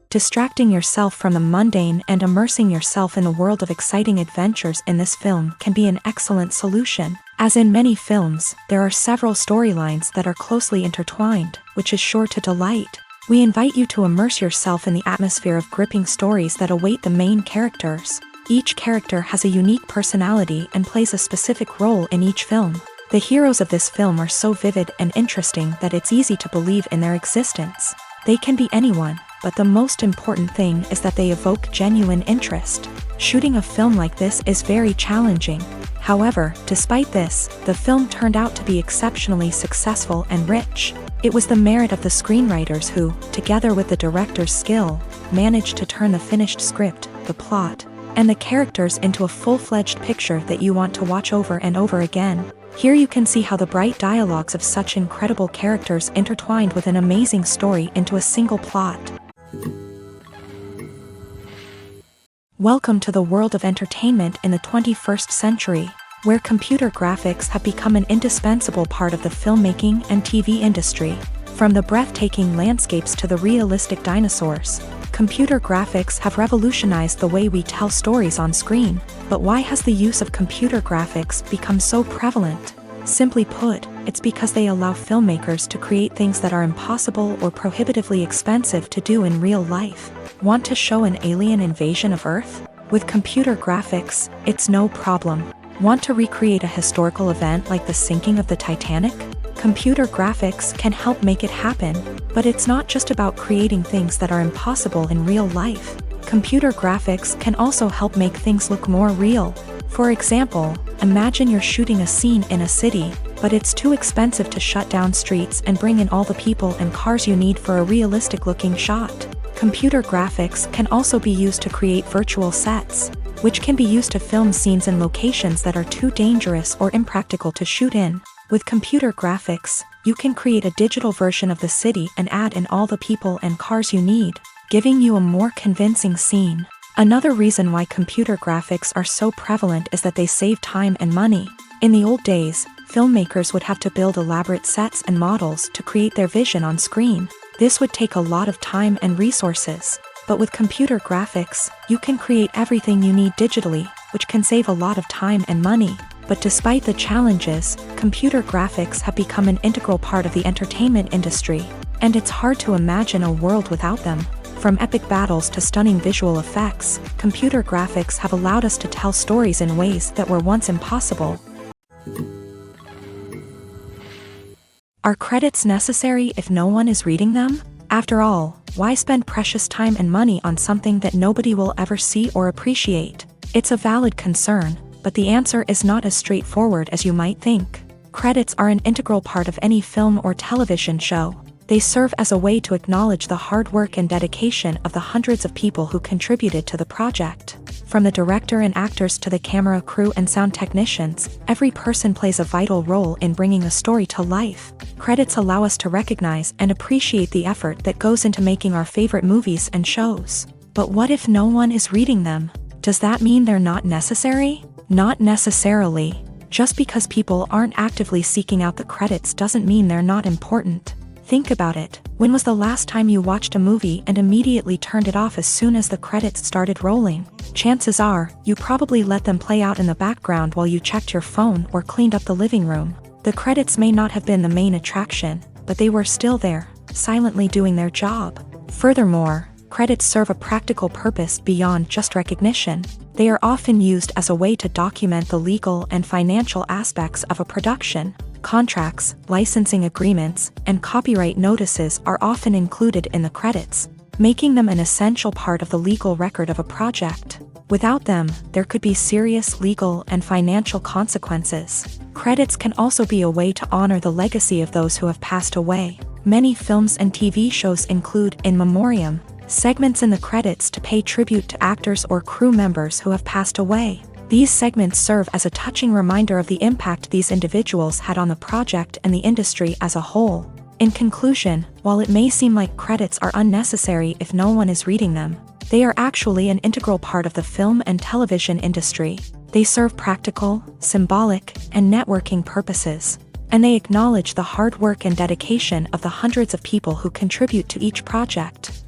Distracting yourself from the mundane and immersing yourself in the world of exciting adventures in this film can be an excellent solution. As in many films, there are several storylines that are closely intertwined, which is sure to delight. We invite you to immerse yourself in the atmosphere of gripping stories that await the main characters. Each character has a unique personality and plays a specific role in each film. The heroes of this film are so vivid and interesting that it's easy to believe in their existence. They can be anyone, but the most important thing is that they evoke genuine interest. Shooting a film like this is very challenging. However, despite this, the film turned out to be exceptionally successful and rich. It was the merit of the screenwriters who, together with the director's skill, managed to turn the finished script, the plot, and the characters into a full-fledged picture that you want to watch over and over again. Here you can see how the bright dialogues of such incredible characters intertwined with an amazing story into a single plot. Welcome to the world of entertainment in the 21st century, where computer graphics have become an indispensable part of the filmmaking and TV industry. From the breathtaking landscapes to the realistic dinosaurs, computer graphics have revolutionized the way we tell stories on screen. But why has the use of computer graphics become so prevalent? Simply put, it's because they allow filmmakers to create things that are impossible or prohibitively expensive to do in real life. Want to show an alien invasion of Earth? With computer graphics, it's no problem. Want to recreate a historical event like the sinking of the Titanic? Computer graphics can help make it happen, but it's not just about creating things that are impossible in real life. Computer graphics can also help make things look more real. For example, imagine you're shooting a scene in a city, but it's too expensive to shut down streets and bring in all the people and cars you need for a realistic-looking shot. Computer graphics can also be used to create virtual sets, which can be used to film scenes in locations that are too dangerous or impractical to shoot in. With computer graphics, you can create a digital version of the city and add in all the people and cars you need, giving you a more convincing scene. Another reason why computer graphics are so prevalent is that they save time and money. In the old days, filmmakers would have to build elaborate sets and models to create their vision on screen. This would take a lot of time and resources. But with computer graphics, you can create everything you need digitally, which can save a lot of time and money. But despite the challenges, computer graphics have become an integral part of the entertainment industry, and it's hard to imagine a world without them. From epic battles to stunning visual effects, computer graphics have allowed us to tell stories in ways that were once impossible. Are credits necessary if no one is reading them? After all, why spend precious time and money on something that nobody will ever see or appreciate? It's a valid concern, but the answer is not as straightforward as you might think. Credits are an integral part of any film or television show. They serve as a way to acknowledge the hard work and dedication of the hundreds of people who contributed to the project. From the director and actors to the camera crew and sound technicians, every person plays a vital role in bringing a story to life. Credits allow us to recognize and appreciate the effort that goes into making our favorite movies and shows. But what if no one is reading them? Does that mean they're not necessary? Not necessarily. Just because people aren't actively seeking out the credits doesn't mean they're not important. Think about it. When was the last time you watched a movie and immediately turned it off as soon as the credits started rolling? Chances are, you probably let them play out in the background while you checked your phone or cleaned up the living room. The credits may not have been the main attraction, but they were still there, silently doing their job. Furthermore, credits serve a practical purpose beyond just recognition. They are often used as a way to document the legal and financial aspects of a production. Contracts, licensing agreements, and copyright notices are often included in the credits, making them an essential part of the legal record of a project. Without them, there could be serious legal and financial consequences. Credits can also be a way to honor the legacy of those who have passed away. Many films and TV shows include in memoriam segments in the credits to pay tribute to actors or crew members who have passed away. These segments serve as a touching reminder of the impact these individuals had on the project and the industry as a whole. In conclusion, while it may seem like credits are unnecessary if no one is reading them, they are actually an integral part of the film and television industry. They serve practical, symbolic, and networking purposes, and they acknowledge the hard work and dedication of the hundreds of people who contribute to each project.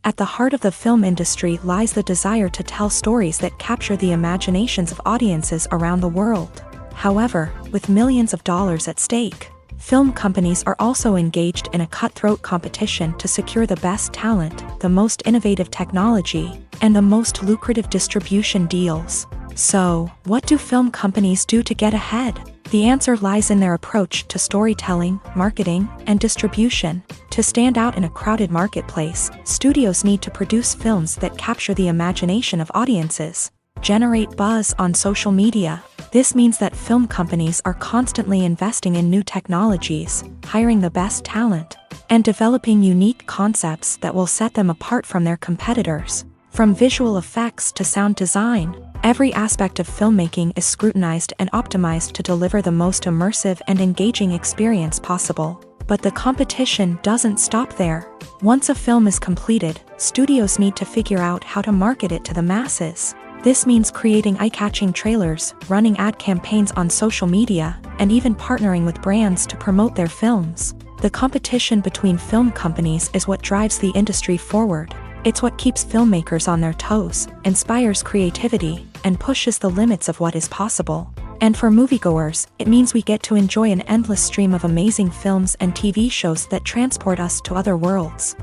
At the heart of the film industry lies the desire to tell stories that capture the imaginations of audiences around the world. However, with millions of dollars at stake, film companies are also engaged in a cutthroat competition to secure the best talent, the most innovative technology, and the most lucrative distribution deals. So, what do film companies do to get ahead? The answer lies in their approach to storytelling, marketing, and distribution. To stand out in a crowded marketplace, studios need to produce films that capture the imagination of audiences, generate buzz on social media. This means that film companies are constantly investing in new technologies, hiring the best talent, and developing unique concepts that will set them apart from their competitors. From visual effects to sound design, every aspect of filmmaking is scrutinized and optimized to deliver the most immersive and engaging experience possible. But the competition doesn't stop there. Once a film is completed, studios need to figure out how to market it to the masses. This means creating eye-catching trailers, running ad campaigns on social media, and even partnering with brands to promote their films. The competition between film companies is what drives the industry forward. It's what keeps filmmakers on their toes, inspires creativity, and pushes the limits of what is possible. And for moviegoers, it means we get to enjoy an endless stream of amazing films and TV shows that transport us to other worlds.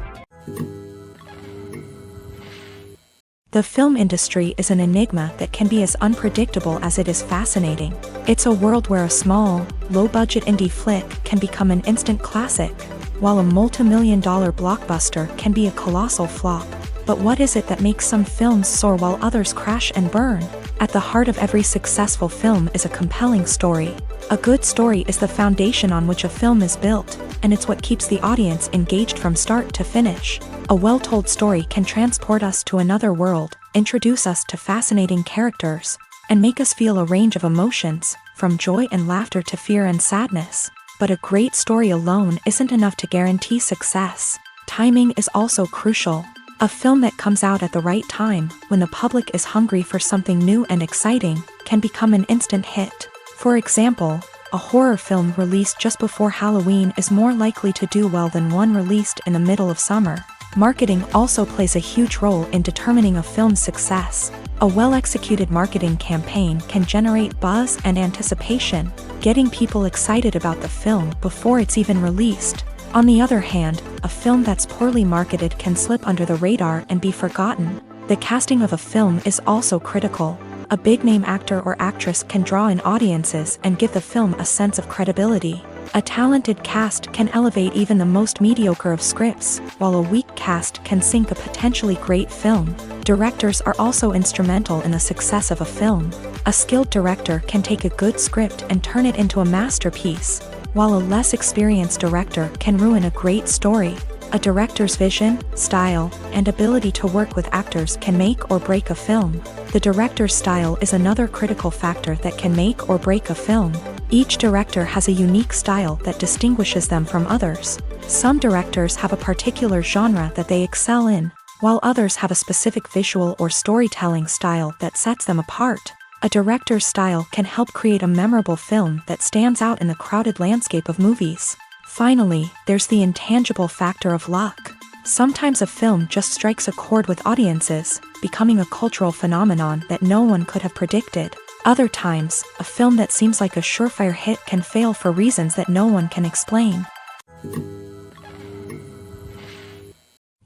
The film industry is an enigma that can be as unpredictable as it is fascinating. It's a world where a small, low-budget indie flick can become an instant classic, while a multi-million-dollar blockbuster can be a colossal flop. But what is it that makes some films soar while others crash and burn? At the heart of every successful film is a compelling story. A good story is the foundation on which a film is built, and it's what keeps the audience engaged from start to finish. A well-told story can transport us to another world, introduce us to fascinating characters, and make us feel a range of emotions, from joy and laughter to fear and sadness. But a great story alone isn't enough to guarantee success. Timing is also crucial. A film that comes out at the right time, when the public is hungry for something new and exciting, can become an instant hit. For example, a horror film released just before Halloween is more likely to do well than one released in the middle of summer. Marketing also plays a huge role in determining a film's success. A well-executed marketing campaign can generate buzz and anticipation, getting people excited about the film before it's even released. On the other hand, a film that's poorly marketed can slip under the radar and be forgotten. The casting of a film is also critical. A big-name actor or actress can draw in audiences and give the film a sense of credibility. A talented cast can elevate even the most mediocre of scripts, while a weak cast can sink a potentially great film. Directors are also instrumental in the success of a film. A skilled director can take a good script and turn it into a masterpiece, while a less experienced director can ruin a great story. A director's vision, style, and ability to work with actors can make or break a film. The director's style is another critical factor that can make or break a film. Each director has a unique style that distinguishes them from others. Some directors have a particular genre that they excel in, while others have a specific visual or storytelling style that sets them apart. A director's style can help create a memorable film that stands out in the crowded landscape of movies. Finally, there's the intangible factor of luck. Sometimes a film just strikes a chord with audiences, becoming a cultural phenomenon that no one could have predicted. Other times, a film that seems like a surefire hit can fail for reasons that no one can explain.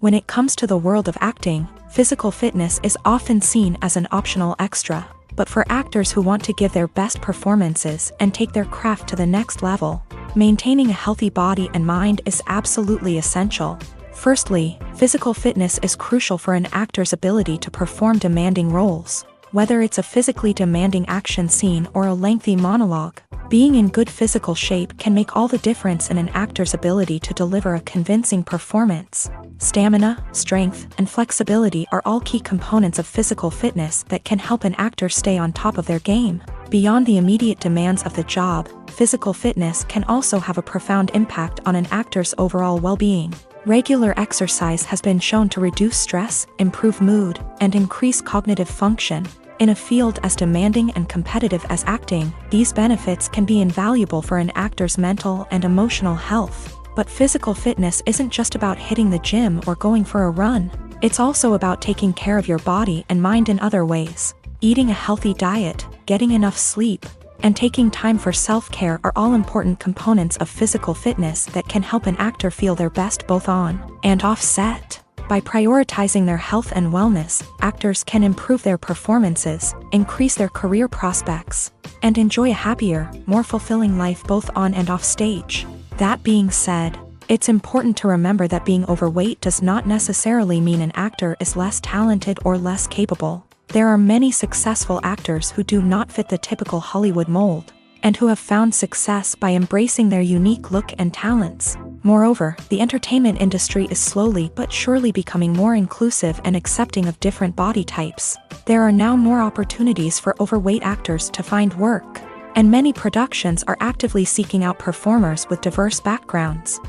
When it comes to the world of acting, physical fitness is often seen as an optional extra. But for actors who want to give their best performances and take their craft to the next level, maintaining a healthy body and mind is absolutely essential. Firstly, physical fitness is crucial for an actor's ability to perform demanding roles. Whether it's a physically demanding action scene or a lengthy monologue, being in good physical shape can make all the difference in an actor's ability to deliver a convincing performance. Stamina, strength, and flexibility are all key components of physical fitness that can help an actor stay on top of their game. Beyond the immediate demands of the job, physical fitness can also have a profound impact on an actor's overall well-being. Regular exercise has been shown to reduce stress, improve mood, and increase cognitive function. In a field as demanding and competitive as acting, these benefits can be invaluable for an actor's mental and emotional health. But physical fitness isn't just about hitting the gym or going for a run. It's also about taking care of your body and mind in other ways. Eating a healthy diet, getting enough sleep, and taking time for self-care are all important components of physical fitness that can help an actor feel their best both on and off set. By prioritizing their health and wellness, actors can improve their performances, increase their career prospects, and enjoy a happier, more fulfilling life both on and off stage. That being said, it's important to remember that being overweight does not necessarily mean an actor is less talented or less capable. There are many successful actors who do not fit the typical Hollywood mold, and who have found success by embracing their unique look and talents. Moreover, the entertainment industry is slowly but surely becoming more inclusive and accepting of different body types. There are now more opportunities for overweight actors to find work, and many productions are actively seeking out performers with diverse backgrounds.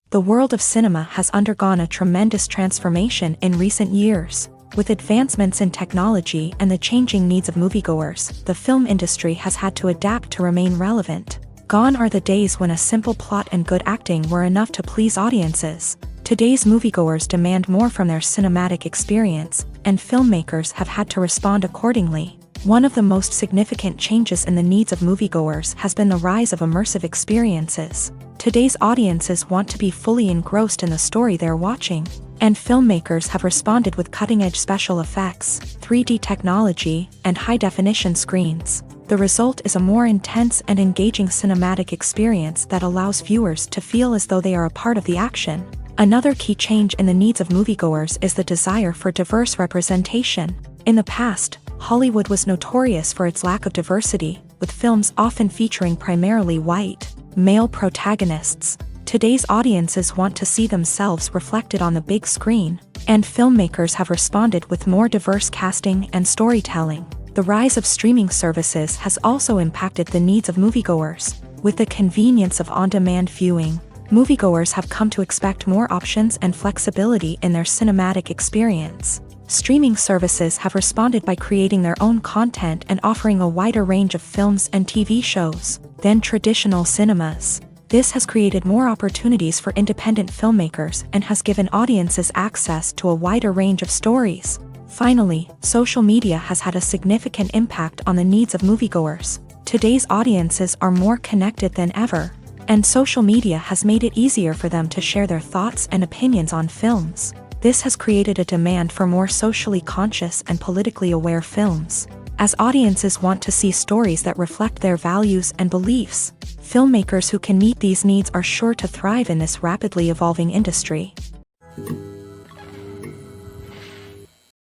The world of cinema has undergone a tremendous transformation in recent years. With advancements in technology and the changing needs of moviegoers, the film industry has had to adapt to remain relevant. Gone are the days when a simple plot and good acting were enough to please audiences. Today's moviegoers demand more from their cinematic experience, and filmmakers have had to respond accordingly. One of the most significant changes in the needs of moviegoers has been the rise of immersive experiences. Today's audiences want to be fully engrossed in the story they're watching, and filmmakers have responded with cutting-edge special effects, 3D technology, and high-definition screens. The result is a more intense and engaging cinematic experience that allows viewers to feel as though they are a part of the action. Another key change in the needs of moviegoers is the desire for diverse representation. In the past, Hollywood was notorious for its lack of diversity, with films often featuring primarily white, male protagonists. Today's audiences want to see themselves reflected on the big screen, and filmmakers have responded with more diverse casting and storytelling. The rise of streaming services has also impacted the needs of moviegoers. With the convenience of on-demand viewing, moviegoers have come to expect more options and flexibility in their cinematic experience. Streaming services have responded by creating their own content and offering a wider range of films and TV shows than traditional cinemas. This has created more opportunities for independent filmmakers and has given audiences access to a wider range of stories. Finally, social media has had a significant impact on the needs of moviegoers. Today's audiences are more connected than ever, and social media has made it easier for them to share their thoughts and opinions on films. This has created a demand for more socially conscious and politically aware films. As audiences want to see stories that reflect their values and beliefs, filmmakers who can meet these needs are sure to thrive in this rapidly evolving industry.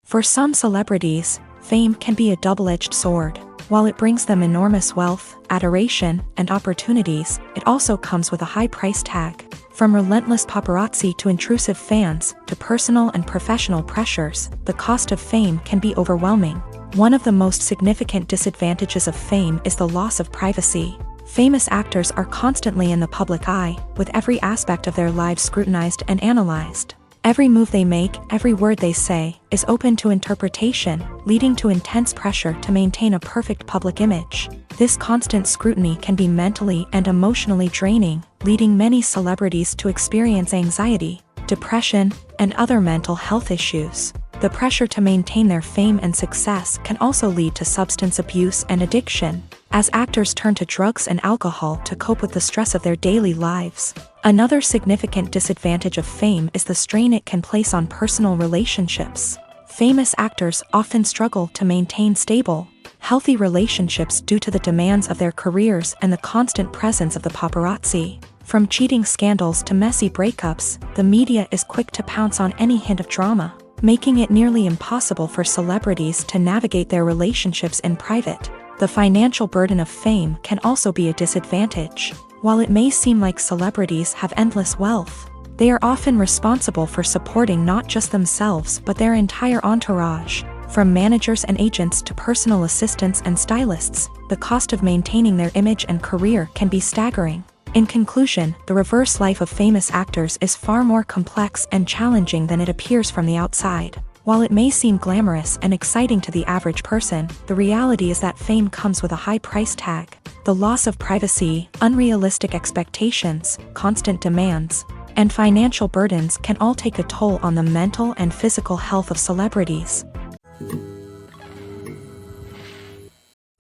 For some celebrities, fame can be a double-edged sword. While it brings them enormous wealth, adoration, and opportunities, it also comes with a high price tag. From relentless paparazzi to intrusive fans, to personal and professional pressures, the cost of fame can be overwhelming. One of the most significant disadvantages of fame is the loss of privacy. Famous actors are constantly in the public eye, with every aspect of their lives scrutinized and analyzed. Every move they make, every word they say, is open to interpretation, leading to intense pressure to maintain a perfect public image. This constant scrutiny can be mentally and emotionally draining, leading many celebrities to experience anxiety, depression, and other mental health issues. The pressure to maintain their fame and success can also lead to substance abuse and addiction, as actors turn to drugs and alcohol to cope with the stress of their daily lives. Another significant disadvantage of fame is the strain it can place on personal relationships. Famous actors often struggle to maintain stable, healthy relationships due to the demands of their careers and the constant presence of the paparazzi. From cheating scandals to messy breakups, the media is quick to pounce on any hint of drama, making it nearly impossible for celebrities to navigate their relationships in private. The financial burden of fame can also be a disadvantage. While it may seem like celebrities have endless wealth, they are often responsible for supporting not just themselves but their entire entourage. From managers and agents to personal assistants and stylists, the cost of maintaining their image and career can be staggering. In conclusion, the reverse life of famous actors is far more complex and challenging than it appears from the outside. While it may seem glamorous and exciting to the average person, the reality is that fame comes with a high price tag. The loss of privacy, unrealistic expectations, constant demands, and financial burdens can all take a toll on the mental and physical health of celebrities.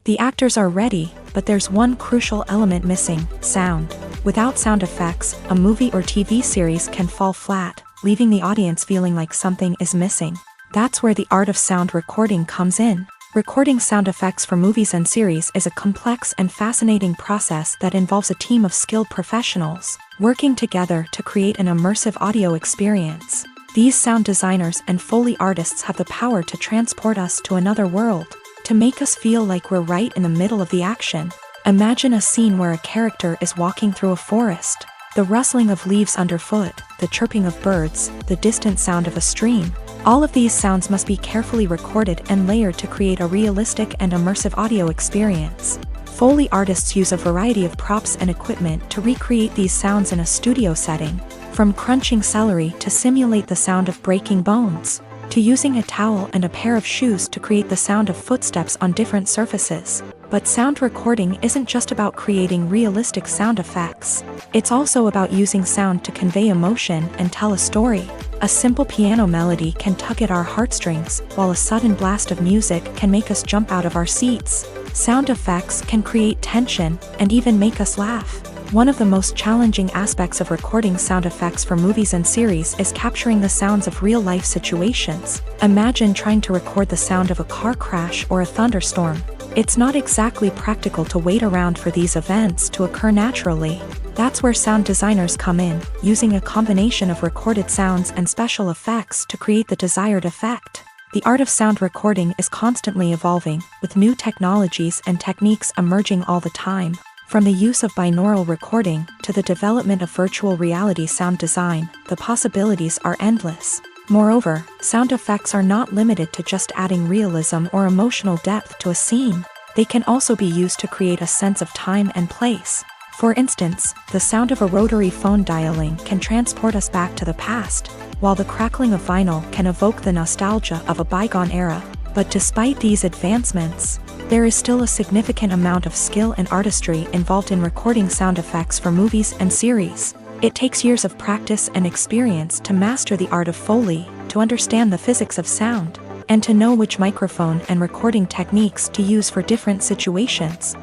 The actors are ready, but there's one crucial element missing: sound. Without sound effects, a movie or TV series can fall flat, leaving the audience feeling like something is missing. That's where the art of sound recording comes in. Recording sound effects for movies and series is a complex and fascinating process that involves a team of skilled professionals working together to create an immersive audio experience. These sound designers and Foley artists have the power to transport us to another world, to make us feel like we're right in the middle of the action. Imagine a scene where a character is walking through a forest. The rustling of leaves underfoot, the chirping of birds, the distant sound of a stream. All of these sounds must be carefully recorded and layered to create a realistic and immersive audio experience. Foley artists use a variety of props and equipment to recreate these sounds in a studio setting, from crunching celery to simulate the sound of breaking bones, to using a towel and a pair of shoes to create the sound of footsteps on different surfaces. But sound recording isn't just about creating realistic sound effects. It's also about using sound to convey emotion and tell a story. A simple piano melody can tug at our heartstrings, while a sudden blast of music can make us jump out of our seats. Sound effects can create tension and even make us laugh. One of the most challenging aspects of recording sound effects for movies and series is capturing the sounds of real-life situations. Imagine trying to record the sound of a car crash or a thunderstorm. It's not exactly practical to wait around for these events to occur naturally. That's where sound designers come in, using a combination of recorded sounds and special effects to create the desired effect. The art of sound recording is constantly evolving, with new technologies and techniques emerging all the time. From the use of binaural recording to the development of virtual reality sound design, the possibilities are endless. Moreover, sound effects are not limited to just adding realism or emotional depth to a scene. They can also be used to create a sense of time and place. For instance, the sound of a rotary phone dialing can transport us back to the past, while the crackling of vinyl can evoke the nostalgia of a bygone era. But despite these advancements, there is still a significant amount of skill and artistry involved in recording sound effects for movies and series. It takes years of practice and experience to master the art of Foley, to understand the physics of sound, and to know which microphone and recording techniques to use for different situations.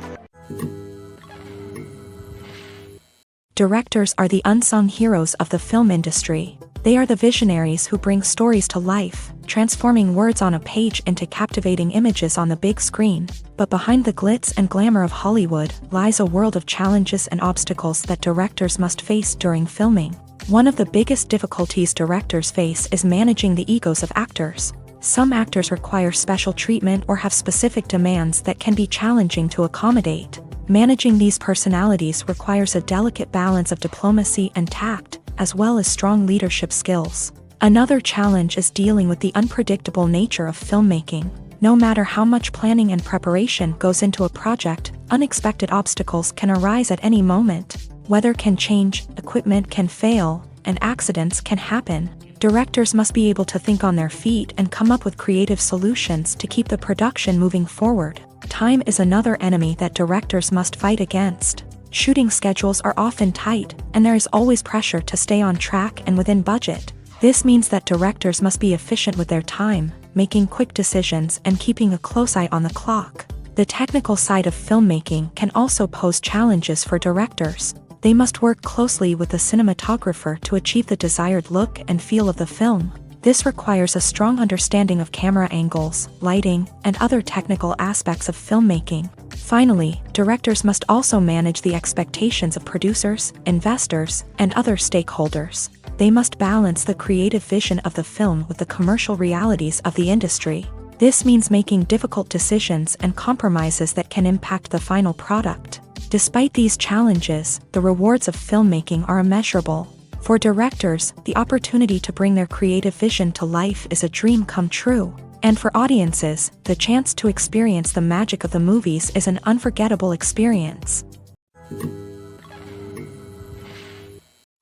Directors are the unsung heroes of the film industry. They are the visionaries who bring stories to life, transforming words on a page into captivating images on the big screen. But behind the glitz and glamour of Hollywood lies a world of challenges and obstacles that directors must face during filming. One of the biggest difficulties directors face is managing the egos of actors. Some actors require special treatment or have specific demands that can be challenging to accommodate. Managing these personalities requires a delicate balance of diplomacy and tact, as well as strong leadership skills. Another challenge is dealing with the unpredictable nature of filmmaking. No matter how much planning and preparation goes into a project, unexpected obstacles can arise at any moment. Weather can change, equipment can fail, and accidents can happen. Directors must be able to think on their feet and come up with creative solutions to keep the production moving forward. Time is another enemy that directors must fight against. Shooting schedules are often tight, and there is always pressure to stay on track and within budget. This means that directors must be efficient with their time, making quick decisions and keeping a close eye on the clock. The technical side of filmmaking can also pose challenges for directors. They must work closely with the cinematographer to achieve the desired look and feel of the film. This requires a strong understanding of camera angles, lighting, and other technical aspects of filmmaking. Finally, directors must also manage the expectations of producers, investors, and other stakeholders. They must balance the creative vision of the film with the commercial realities of the industry. This means making difficult decisions and compromises that can impact the final product. Despite these challenges, the rewards of filmmaking are immeasurable. For directors, the opportunity to bring their creative vision to life is a dream come true. And for audiences, the chance to experience the magic of the movies is an unforgettable experience.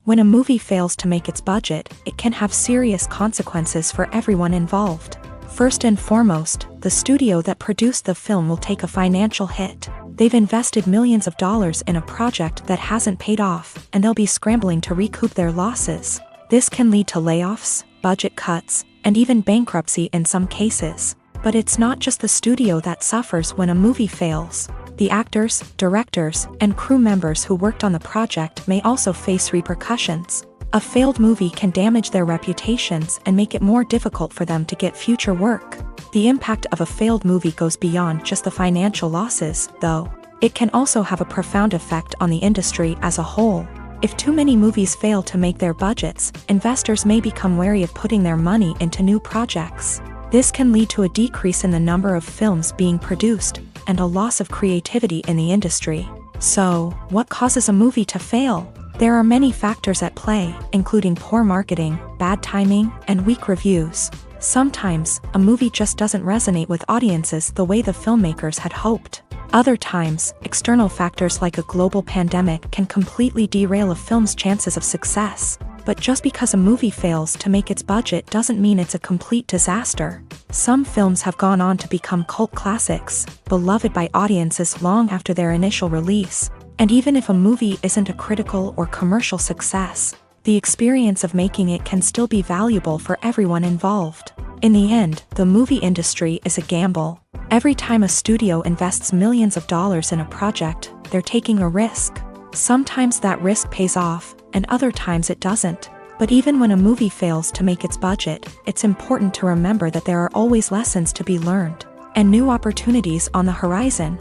When a movie fails to make its budget, it can have serious consequences for everyone involved. First and foremost, the studio that produced the film will take a financial hit. They've invested millions of dollars in a project that hasn't paid off, and they'll be scrambling to recoup their losses. This can lead to layoffs, budget cuts, and even bankruptcy in some cases. But it's not just the studio that suffers when a movie fails. The actors, directors, and crew members who worked on the project may also face repercussions. A failed movie can damage their reputations and make it more difficult for them to get future work. The impact of a failed movie goes beyond just the financial losses, though. It can also have a profound effect on the industry as a whole. If too many movies fail to make their budgets, investors may become wary of putting their money into new projects. This can lead to a decrease in the number of films being produced, and a loss of creativity in the industry. So, what causes a movie to fail? There are many factors at play, including poor marketing, bad timing, and weak reviews. Sometimes, a movie just doesn't resonate with audiences the way the filmmakers had hoped. Other times, external factors like a global pandemic can completely derail a film's chances of success. But just because a movie fails to make its budget doesn't mean it's a complete disaster. Some films have gone on to become cult classics, beloved by audiences long after their initial release. And even if a movie isn't a critical or commercial success, the experience of making it can still be valuable for everyone involved. In the end, the movie industry is a gamble. Every time a studio invests millions of dollars in a project, they're taking a risk. Sometimes that risk pays off, and other times it doesn't. But even when a movie fails to make its budget, it's important to remember that there are always lessons to be learned, and new opportunities on the horizon.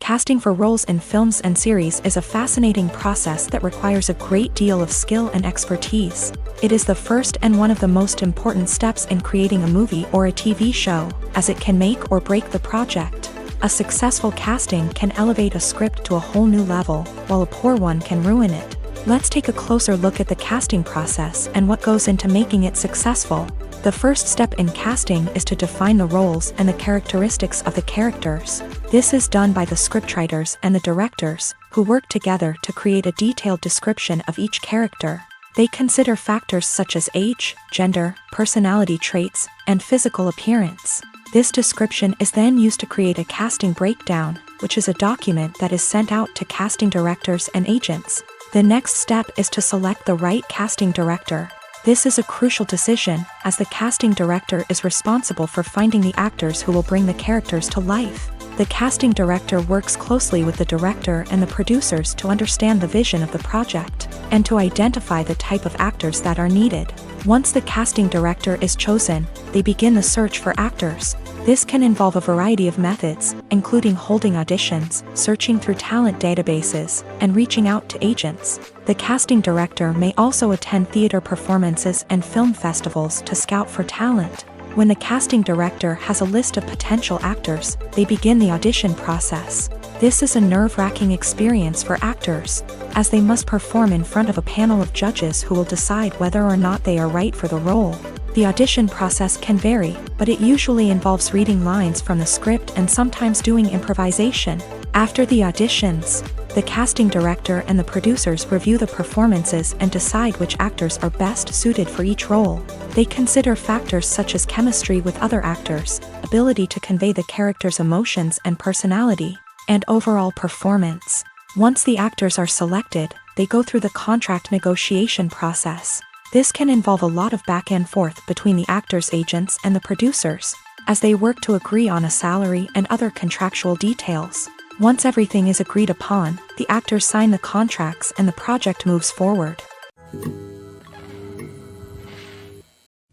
Casting for roles in films and series is a fascinating process that requires a great deal of skill and expertise. It is the first and one of the most important steps in creating a movie or a TV show, as it can make or break the project. A successful casting can elevate a script to a whole new level, while a poor one can ruin it. Let's take a closer look at the casting process and what goes into making it successful. The first step in casting is to define the roles and the characteristics of the characters. This is done by the scriptwriters and the directors, who work together to create a detailed description of each character. They consider factors such as age, gender, personality traits, and physical appearance. This description is then used to create a casting breakdown, which is a document that is sent out to casting directors and agents. The next step is to select the right casting director. This is a crucial decision, as the casting director is responsible for finding the actors who will bring the characters to life. The casting director works closely with the director and the producers to understand the vision of the project, and to identify the type of actors that are needed. Once the casting director is chosen, they begin the search for actors. This can involve a variety of methods, including holding auditions, searching through talent databases, and reaching out to agents. The casting director may also attend theater performances and film festivals to scout for talent. When the casting director has a list of potential actors, they begin the audition process. This is a nerve-wracking experience for actors, as they must perform in front of a panel of judges who will decide whether or not they are right for the role. The audition process can vary, but it usually involves reading lines from the script and sometimes doing improvisation. After the auditions, the casting director and the producers review the performances and decide which actors are best suited for each role. They consider factors such as chemistry with other actors, ability to convey the character's emotions and personality, and overall performance. Once the actors are selected, they go through the contract negotiation process. This can involve a lot of back and forth between the actors' agents and the producers, as they work to agree on a salary and other contractual details. Once everything is agreed upon, the actors sign the contracts and the project moves forward.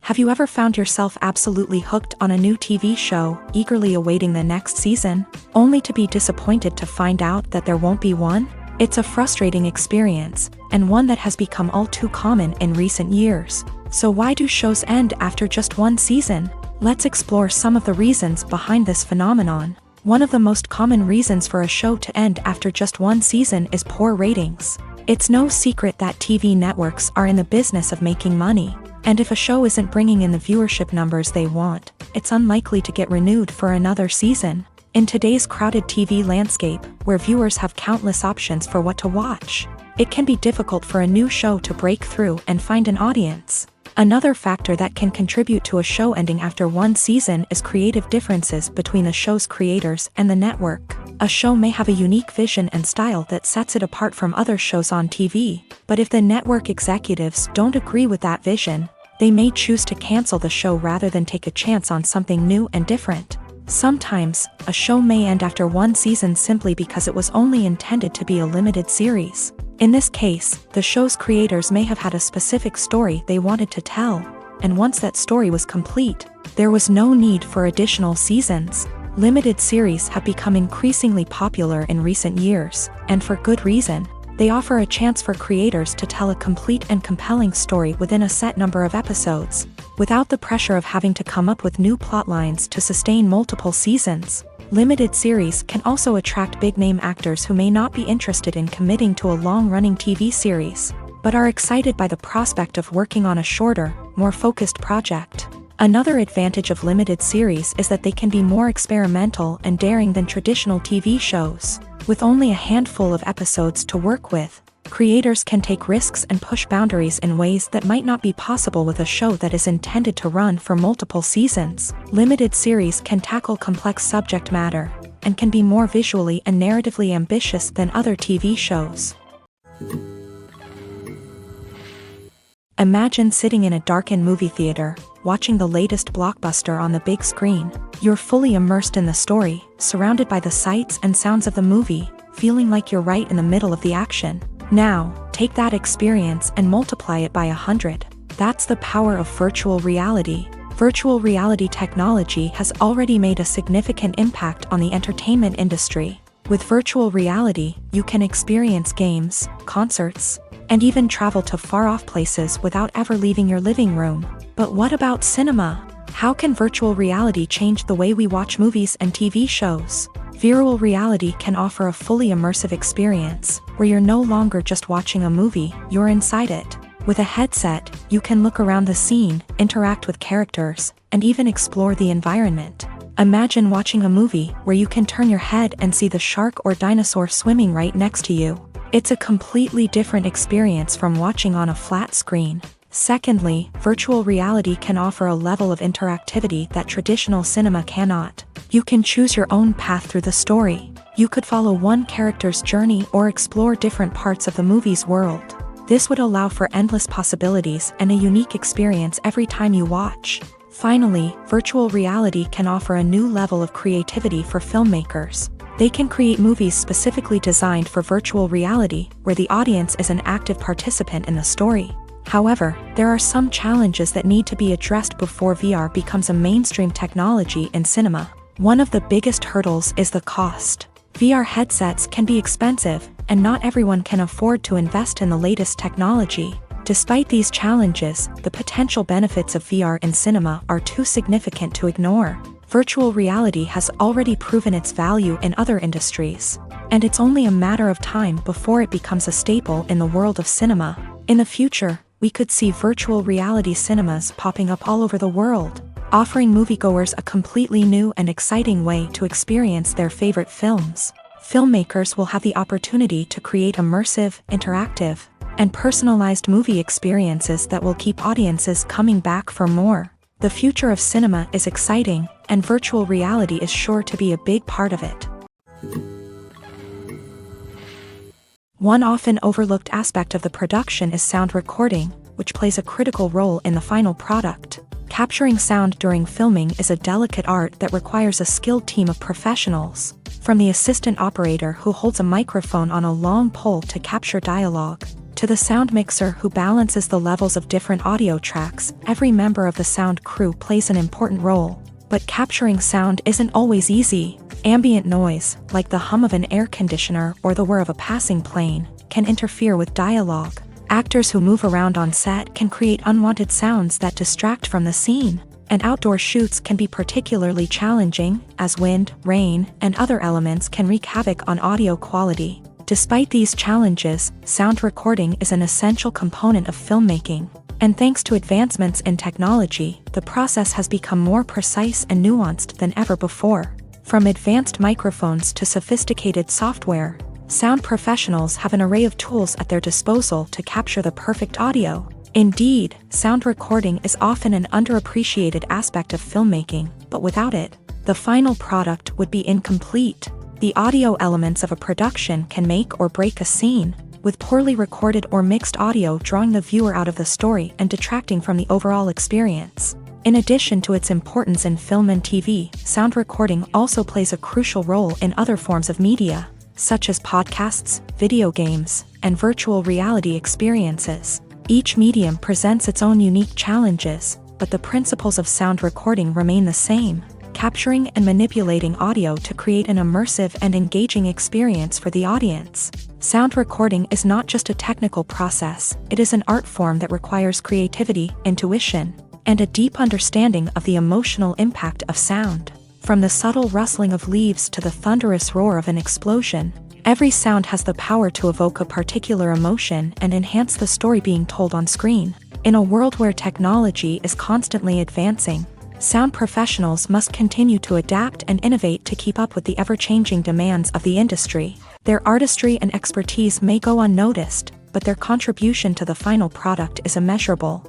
Have you ever found yourself absolutely hooked on a new TV show, eagerly awaiting the next season, only to be disappointed to find out that there won't be one? It's a frustrating experience, and one that has become all too common in recent years. So why do shows end after just one season? Let's explore some of the reasons behind this phenomenon. One of the most common reasons for a show to end after just one season is poor ratings. It's no secret that TV networks are in the business of making money, and if a show isn't bringing in the viewership numbers they want, it's unlikely to get renewed for another season. In today's crowded TV landscape, where viewers have countless options for what to watch, it can be difficult for a new show to break through and find an audience. Another factor that can contribute to a show ending after one season is creative differences between the show's creators and the network. A show may have a unique vision and style that sets it apart from other shows on TV, but if the network executives don't agree with that vision, they may choose to cancel the show rather than take a chance on something new and different. Sometimes, a show may end after one season simply because it was only intended to be a limited series. In this case, the show's creators may have had a specific story they wanted to tell, and once that story was complete, there was no need for additional seasons. Limited series have become increasingly popular in recent years, and for good reason. They offer a chance for creators to tell a complete and compelling story within a set number of episodes, without the pressure of having to come up with new plotlines to sustain multiple seasons. Limited series can also attract big-name actors who may not be interested in committing to a long-running TV series, but are excited by the prospect of working on a shorter, more focused project. Another advantage of limited series is that they can be more experimental and daring than traditional TV shows. With only a handful of episodes to work with, creators can take risks and push boundaries in ways that might not be possible with a show that is intended to run for multiple seasons. Limited series can tackle complex subject matter, and can be more visually and narratively ambitious than other TV shows. Imagine sitting in a darkened movie theater, watching the latest blockbuster on the big screen. You're fully immersed in the story, surrounded by the sights and sounds of the movie, feeling like you're right in the middle of the action. Now, take that experience and multiply it by 100. That's the power of virtual reality. Virtual reality technology has already made a significant impact on the entertainment industry. With virtual reality, you can experience games, concerts, and even travel to far-off places without ever leaving your living room. But what about cinema? How can virtual reality change the way we watch movies and TV shows? Virtual reality can offer a fully immersive experience, where you're no longer just watching a movie, you're inside it. With a headset, you can look around the scene, interact with characters, and even explore the environment. Imagine watching a movie where you can turn your head and see the shark or dinosaur swimming right next to you. It's a completely different experience from watching on a flat screen. Secondly, virtual reality can offer a level of interactivity that traditional cinema cannot. You can choose your own path through the story. You could follow one character's journey or explore different parts of the movie's world. This would allow for endless possibilities and a unique experience every time you watch. Finally, virtual reality can offer a new level of creativity for filmmakers. They can create movies specifically designed for virtual reality, where the audience is an active participant in the story. However, there are some challenges that need to be addressed before VR becomes a mainstream technology in cinema. One of the biggest hurdles is the cost. VR headsets can be expensive, and not everyone can afford to invest in the latest technology. Despite these challenges, the potential benefits of VR in cinema are too significant to ignore. Virtual reality has already proven its value in other industries, and it's only a matter of time before it becomes a staple in the world of cinema. In the future, we could see virtual reality cinemas popping up all over the world, offering moviegoers a completely new and exciting way to experience their favorite films. Filmmakers will have the opportunity to create immersive, interactive, and personalized movie experiences that will keep audiences coming back for more. The future of cinema is exciting, and virtual reality is sure to be a big part of it. One often overlooked aspect of the production is sound recording, which plays a critical role in the final product. Capturing sound during filming is a delicate art that requires a skilled team of professionals, from the assistant operator who holds a microphone on a long pole to capture dialogue, to the sound mixer who balances the levels of different audio tracks. Every member of the sound crew plays an important role. But capturing sound isn't always easy. Ambient noise, like the hum of an air conditioner or the whir of a passing plane, can interfere with dialogue. Actors who move around on set can create unwanted sounds that distract from the scene. And outdoor shoots can be particularly challenging, as wind, rain, and other elements can wreak havoc on audio quality. Despite these challenges, sound recording is an essential component of filmmaking. And thanks to advancements in technology, the process has become more precise and nuanced than ever before. From advanced microphones to sophisticated software, sound professionals have an array of tools at their disposal to capture the perfect audio. Indeed, sound recording is often an underappreciated aspect of filmmaking, but without it, the final product would be incomplete. The audio elements of a production can make or break a scene, with poorly recorded or mixed audio drawing the viewer out of the story and detracting from the overall experience. In addition to its importance in film and TV, sound recording also plays a crucial role in other forms of media, such as podcasts, video games, and virtual reality experiences. Each medium presents its own unique challenges, but the principles of sound recording remain the same: capturing and manipulating audio to create an immersive and engaging experience for the audience. Sound recording is not just a technical process, it is an art form that requires creativity, intuition, and a deep understanding of the emotional impact of sound. From the subtle rustling of leaves to the thunderous roar of an explosion, every sound has the power to evoke a particular emotion and enhance the story being told on screen. In a world where technology is constantly advancing, sound professionals must continue to adapt and innovate to keep up with the ever-changing demands of the industry. Their artistry and expertise may go unnoticed, but their contribution to the final product is immeasurable.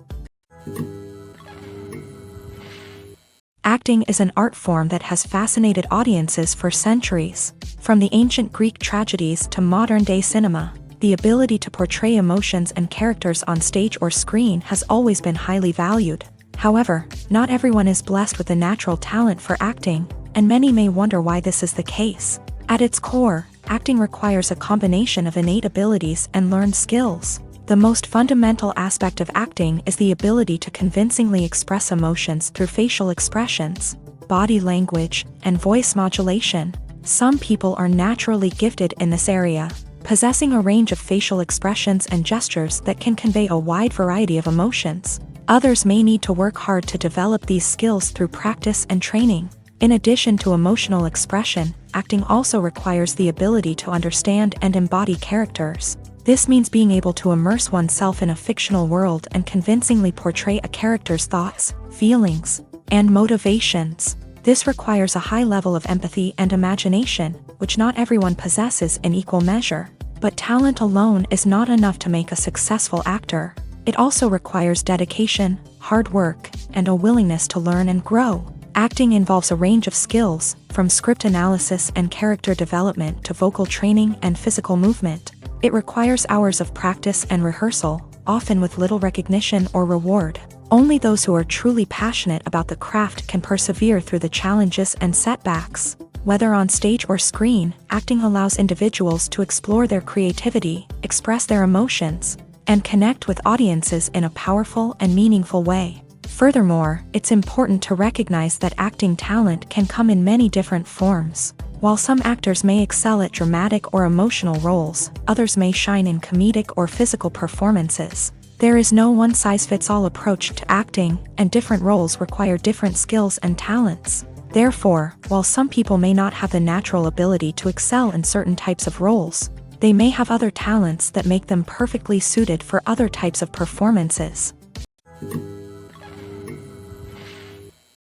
Acting is an art form that has fascinated audiences for centuries. From the ancient Greek tragedies to modern-day cinema, the ability to portray emotions and characters on stage or screen has always been highly valued. However, not everyone is blessed with a natural talent for acting, and many may wonder why this is the case. At its core, acting requires a combination of innate abilities and learned skills. The most fundamental aspect of acting is the ability to convincingly express emotions through facial expressions, body language, and voice modulation. Some people are naturally gifted in this area, possessing a range of facial expressions and gestures that can convey a wide variety of emotions. Others may need to work hard to develop these skills through practice and training. In addition to emotional expression, acting also requires the ability to understand and embody characters. This means being able to immerse oneself in a fictional world and convincingly portray a character's thoughts, feelings, and motivations. This requires a high level of empathy and imagination, which not everyone possesses in equal measure. But talent alone is not enough to make a successful actor. It also requires dedication, hard work, and a willingness to learn and grow. Acting involves a range of skills, from script analysis and character development to vocal training and physical movement. It requires hours of practice and rehearsal, often with little recognition or reward. Only those who are truly passionate about the craft can persevere through the challenges and setbacks. Whether on stage or screen, acting allows individuals to explore their creativity, express their emotions, and connect with audiences in a powerful and meaningful way. Furthermore, it's important to recognize that acting talent can come in many different forms. While some actors may excel at dramatic or emotional roles, others may shine in comedic or physical performances. There is no one-size-fits-all approach to acting, and different roles require different skills and talents. Therefore, while some people may not have the natural ability to excel in certain types of roles, they may have other talents that make them perfectly suited for other types of performances.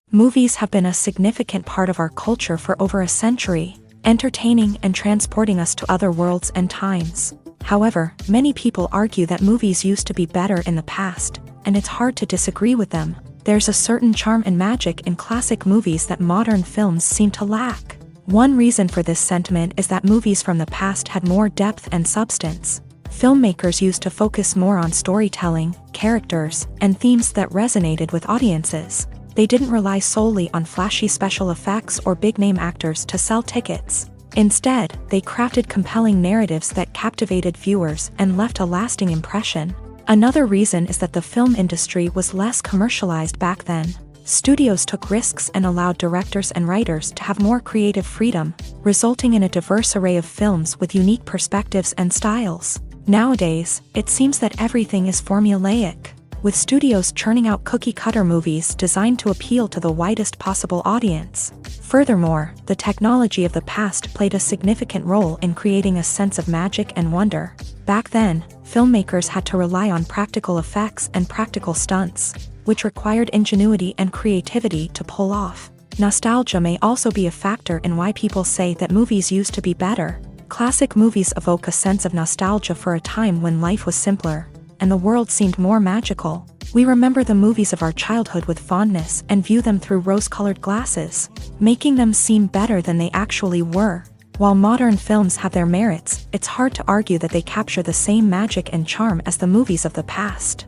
Movies have been a significant part of our culture for over a century, entertaining and transporting us to other worlds and times. However, many people argue that movies used to be better in the past, and it's hard to disagree with them. There's a certain charm and magic in classic movies that modern films seem to lack. One reason for this sentiment is that movies from the past had more depth and substance. Filmmakers used to focus more on storytelling, characters, and themes that resonated with audiences. They didn't rely solely on flashy special effects or big-name actors to sell tickets. Instead, they crafted compelling narratives that captivated viewers and left a lasting impression. Another reason is that the film industry was less commercialized back then. Studios took risks and allowed directors and writers to have more creative freedom, resulting in a diverse array of films with unique perspectives and styles. Nowadays, it seems that everything is formulaic, with studios churning out cookie-cutter movies designed to appeal to the widest possible audience. Furthermore, the technology of the past played a significant role in creating a sense of magic and wonder. Back then, filmmakers had to rely on practical effects and practical stunts, which required ingenuity and creativity to pull off. Nostalgia may also be a factor in why people say that movies used to be better. Classic movies evoke a sense of nostalgia for a time when life was simpler, and the world seemed more magical. We remember the movies of our childhood with fondness and view them through rose-colored glasses, making them seem better than they actually were. While modern films have their merits, it's hard to argue that they capture the same magic and charm as the movies of the past.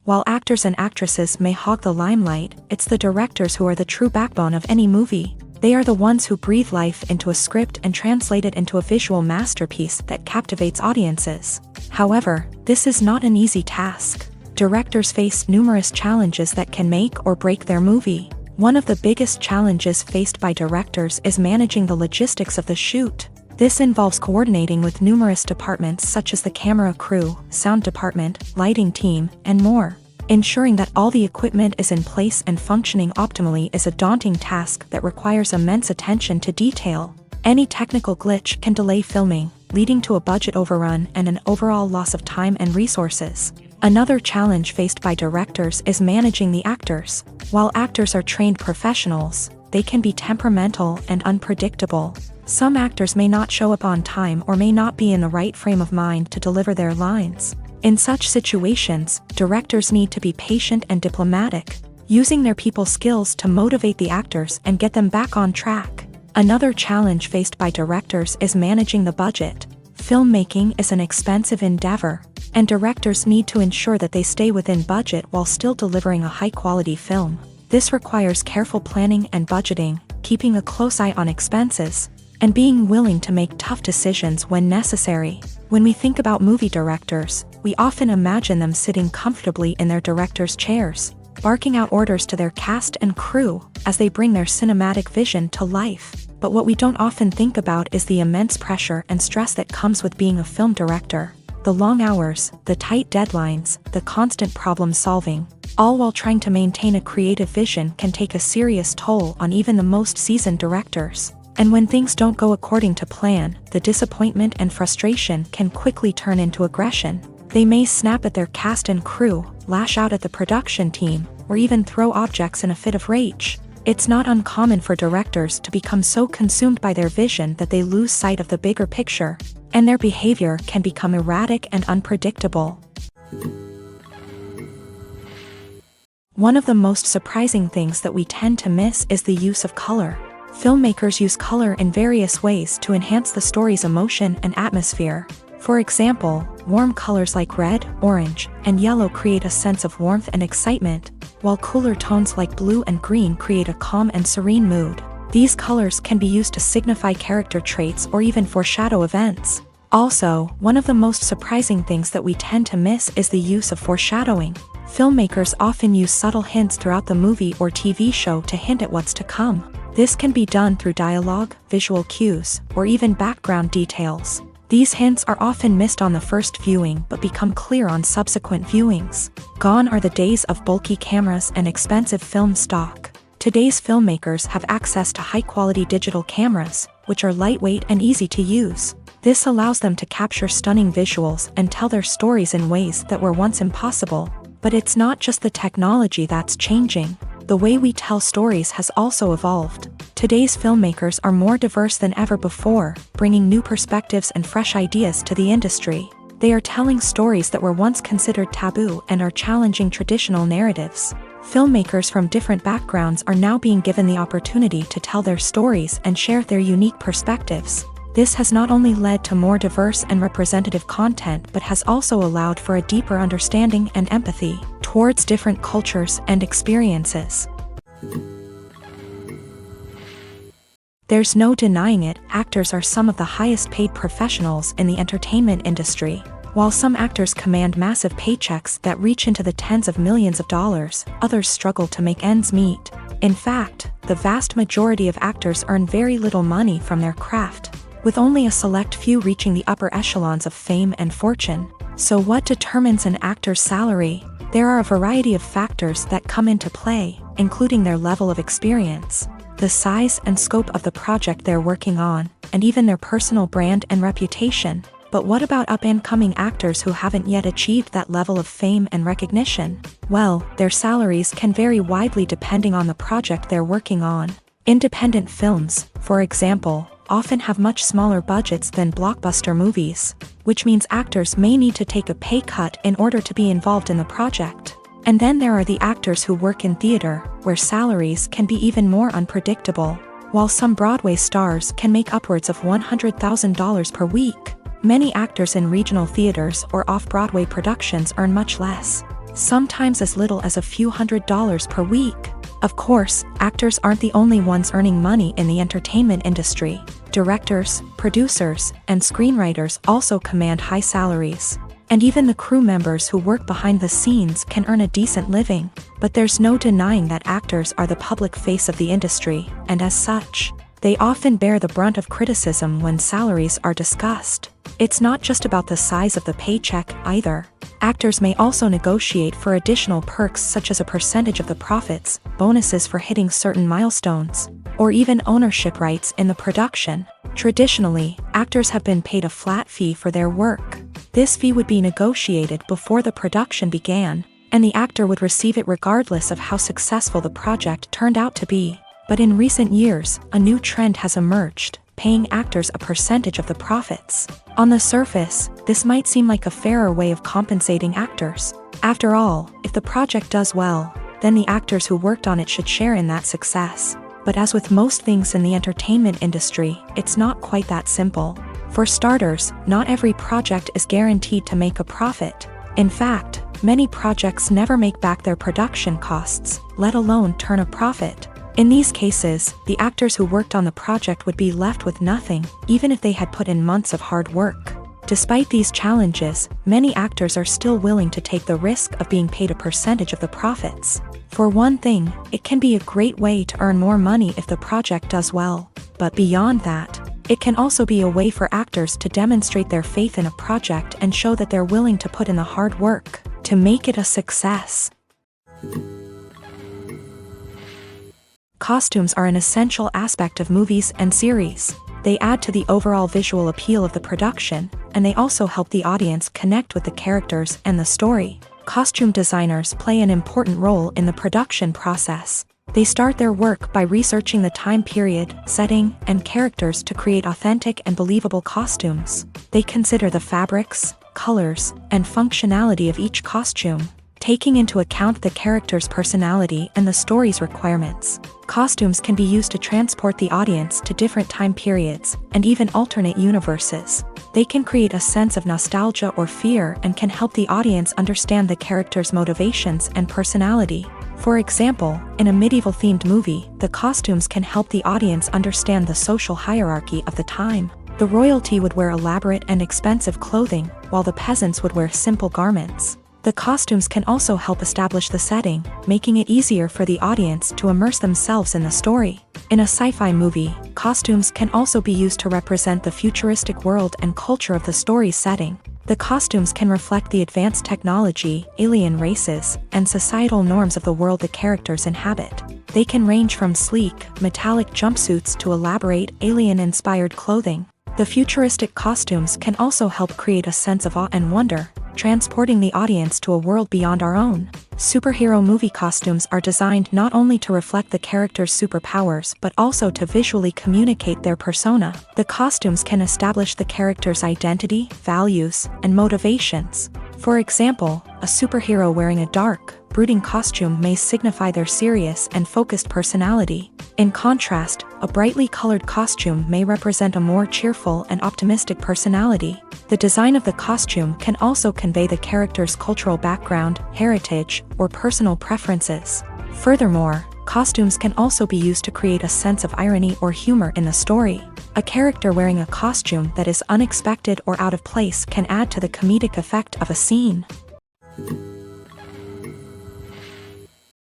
While actors and actresses may hog the limelight, it's the directors who are the true backbone of any movie. They are the ones who breathe life into a script and translate it into a visual masterpiece that captivates audiences. However, this is not an easy task. Directors face numerous challenges that can make or break their movie. One of the biggest challenges faced by directors is managing the logistics of the shoot. This involves coordinating with numerous departments such as the camera crew, sound department, lighting team, and more. Ensuring that all the equipment is in place and functioning optimally is a daunting task that requires immense attention to detail. Any technical glitch can delay filming, leading to a budget overrun and an overall loss of time and resources. Another challenge faced by directors is managing the actors. While actors are trained professionals, they can be temperamental and unpredictable. Some actors may not show up on time or may not be in the right frame of mind to deliver their lines. In such situations, directors need to be patient and diplomatic, using their people skills to motivate the actors and get them back on track. Another challenge faced by directors is managing the budget. Filmmaking is an expensive endeavor, and directors need to ensure that they stay within budget while still delivering a high-quality film. This requires careful planning and budgeting, keeping a close eye on expenses, and being willing to make tough decisions when necessary. When we think about movie directors, we often imagine them sitting comfortably in their director's chairs, barking out orders to their cast and crew as they bring their cinematic vision to life. But what we don't often think about is the immense pressure and stress that comes with being a film director. The long hours, the tight deadlines, the constant problem solving, all while trying to maintain a creative vision can take a serious toll on even the most seasoned directors. And when things don't go according to plan, the disappointment and frustration can quickly turn into aggression. They may snap at their cast and crew, lash out at the production team, or even throw objects in a fit of rage. It's not uncommon for directors to become so consumed by their vision that they lose sight of the bigger picture, and their behavior can become erratic and unpredictable. One of the most surprising things that we tend to miss is the use of color. Filmmakers use color in various ways to enhance the story's emotion and atmosphere. For example, warm colors like red, orange, and yellow create a sense of warmth and excitement, while cooler tones like blue and green create a calm and serene mood. These colors can be used to signify character traits or even foreshadow events. Also, one of the most surprising things that we tend to miss is the use of foreshadowing. Filmmakers often use subtle hints throughout the movie or TV show to hint at what's to come. This can be done through dialogue, visual cues, or even background details. These hints are often missed on the first viewing but become clear on subsequent viewings. Gone are the days of bulky cameras and expensive film stock. Today's filmmakers have access to high-quality digital cameras, which are lightweight and easy to use. This allows them to capture stunning visuals and tell their stories in ways that were once impossible. But it's not just the technology that's changing. The way we tell stories has also evolved. Today's filmmakers are more diverse than ever before, bringing new perspectives and fresh ideas to the industry. They are telling stories that were once considered taboo and are challenging traditional narratives. Filmmakers from different backgrounds are now being given the opportunity to tell their stories and share their unique perspectives. This has not only led to more diverse and representative content but has also allowed for a deeper understanding and empathy towards different cultures and experiences. There's no denying it, actors are some of the highest paid professionals in the entertainment industry. While some actors command massive paychecks that reach into the tens of millions of dollars, others struggle to make ends meet. In fact, the vast majority of actors earn very little money from their craft, with only a select few reaching the upper echelons of fame and fortune. So what determines an actor's salary? There are a variety of factors that come into play, including their level of experience, the size and scope of the project they're working on, and even their personal brand and reputation. But what about up-and-coming actors who haven't yet achieved that level of fame and recognition? Well, their salaries can vary widely depending on the project they're working on. Independent films, for example, often have much smaller budgets than blockbuster movies, which means actors may need to take a pay cut in order to be involved in the project. And then there are the actors who work in theater, where salaries can be even more unpredictable. While some Broadway stars can make upwards of $100,000 per week, many actors in regional theaters or off-Broadway productions earn much less, sometimes as little as a few $100s per week. Of course, actors aren't the only ones earning money in the entertainment industry. Directors, producers, and screenwriters also command high salaries. And even the crew members who work behind the scenes can earn a decent living. But there's no denying that actors are the public face of the industry, and as such, they often bear the brunt of criticism when salaries are discussed. It's not just about the size of the paycheck, either. Actors may also negotiate for additional perks such as a percentage of the profits, bonuses for hitting certain milestones, or even ownership rights in the production. Traditionally, actors have been paid a flat fee for their work. This fee would be negotiated before the production began, and the actor would receive it regardless of how successful the project turned out to be. But in recent years, a new trend has emerged, paying actors a percentage of the profits. On the surface, this might seem like a fairer way of compensating actors. After all, if the project does well, then the actors who worked on it should share in that success. But as with most things in the entertainment industry, it's not quite that simple. For starters, not every project is guaranteed to make a profit. In fact, many projects never make back their production costs, let alone turn a profit. In these cases, the actors who worked on the project would be left with nothing, even if they had put in months of hard work. Despite these challenges, many actors are still willing to take the risk of being paid a percentage of the profits. For one thing, it can be a great way to earn more money if the project does well. But beyond that, it can also be a way for actors to demonstrate their faith in a project and show that they're willing to put in the hard work to make it a success. Costumes are an essential aspect of movies and series. They add to the overall visual appeal of the production, and they also help the audience connect with the characters and the story. Costume designers play an important role in the production process. They start their work by researching the time period, setting, and characters to create authentic and believable costumes. They consider the fabrics, colors, and functionality of each costume, taking into account the character's personality and the story's requirements. Costumes can be used to transport the audience to different time periods, and even alternate universes. They can create a sense of nostalgia or fear and can help the audience understand the character's motivations and personality. For example, in a medieval-themed movie, the costumes can help the audience understand the social hierarchy of the time. The royalty would wear elaborate and expensive clothing, while the peasants would wear simple garments. The costumes can also help establish the setting, making it easier for the audience to immerse themselves in the story. In a sci-fi movie, costumes can also be used to represent the futuristic world and culture of the story's setting. The costumes can reflect the advanced technology, alien races, and societal norms of the world the characters inhabit. They can range from sleek, metallic jumpsuits to elaborate, alien-inspired clothing. The futuristic costumes can also help create a sense of awe and wonder, transporting the audience to a world beyond our own. Superhero movie costumes are designed not only to reflect the character's superpowers but also to visually communicate their persona. The costumes can establish the character's identity, values, and motivations. For example, a superhero wearing a dark, brooding costume may signify their serious and focused personality. In contrast, a brightly colored costume may represent a more cheerful and optimistic personality. The design of the costume can also convey the character's cultural background, heritage, or personal preferences. Furthermore, costumes can also be used to create a sense of irony or humor in the story. A character wearing a costume that is unexpected or out of place can add to the comedic effect of a scene.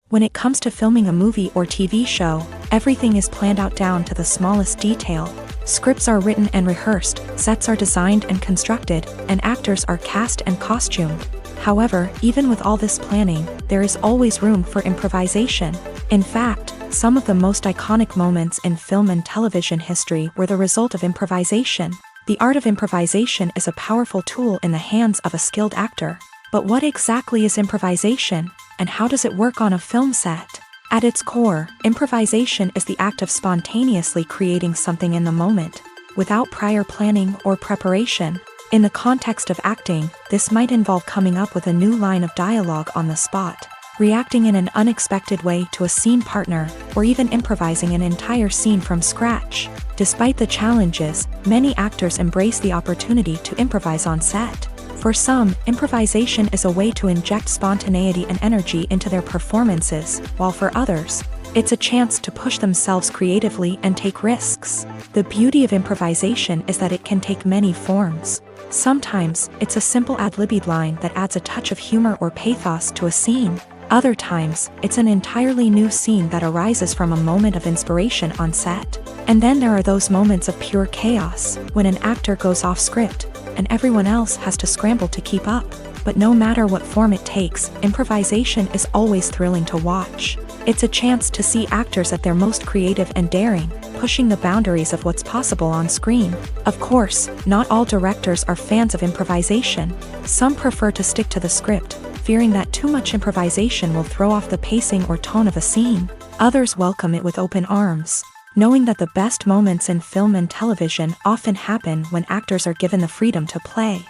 When it comes to filming a movie or TV show, everything is planned out down to the smallest detail. Scripts are written and rehearsed, sets are designed and constructed, and actors are cast and costumed. However, even with all this planning, there is always room for improvisation. In fact, some of the most iconic moments in film and television history were the result of improvisation. The art of improvisation is a powerful tool in the hands of a skilled actor. But what exactly is improvisation, and how does it work on a film set? At its core, improvisation is the act of spontaneously creating something in the moment. without prior planning or preparation. In the context of acting, this might involve coming up with a new line of dialogue on the spot, reacting in an unexpected way to a scene partner, or even improvising an entire scene from scratch. Despite the challenges, many actors embrace the opportunity to improvise on set. For some, improvisation is a way to inject spontaneity and energy into their performances, while for others, it's a chance to push themselves creatively and take risks. The beauty of improvisation is that it can take many forms. Sometimes, it's a simple ad-libbed line that adds a touch of humor or pathos to a scene. Other times, it's an entirely new scene that arises from a moment of inspiration on set. And then there are those moments of pure chaos, when an actor goes off script, and everyone else has to scramble to keep up. But no matter what form it takes, improvisation is always thrilling to watch. It's a chance to see actors at their most creative and daring, pushing the boundaries of what's possible on screen. Of course, not all directors are fans of improvisation. Some prefer to stick to the script, fearing that too much improvisation will throw off the pacing or tone of a scene. Others welcome it with open arms, knowing that the best moments in film and television often happen when actors are given the freedom to play.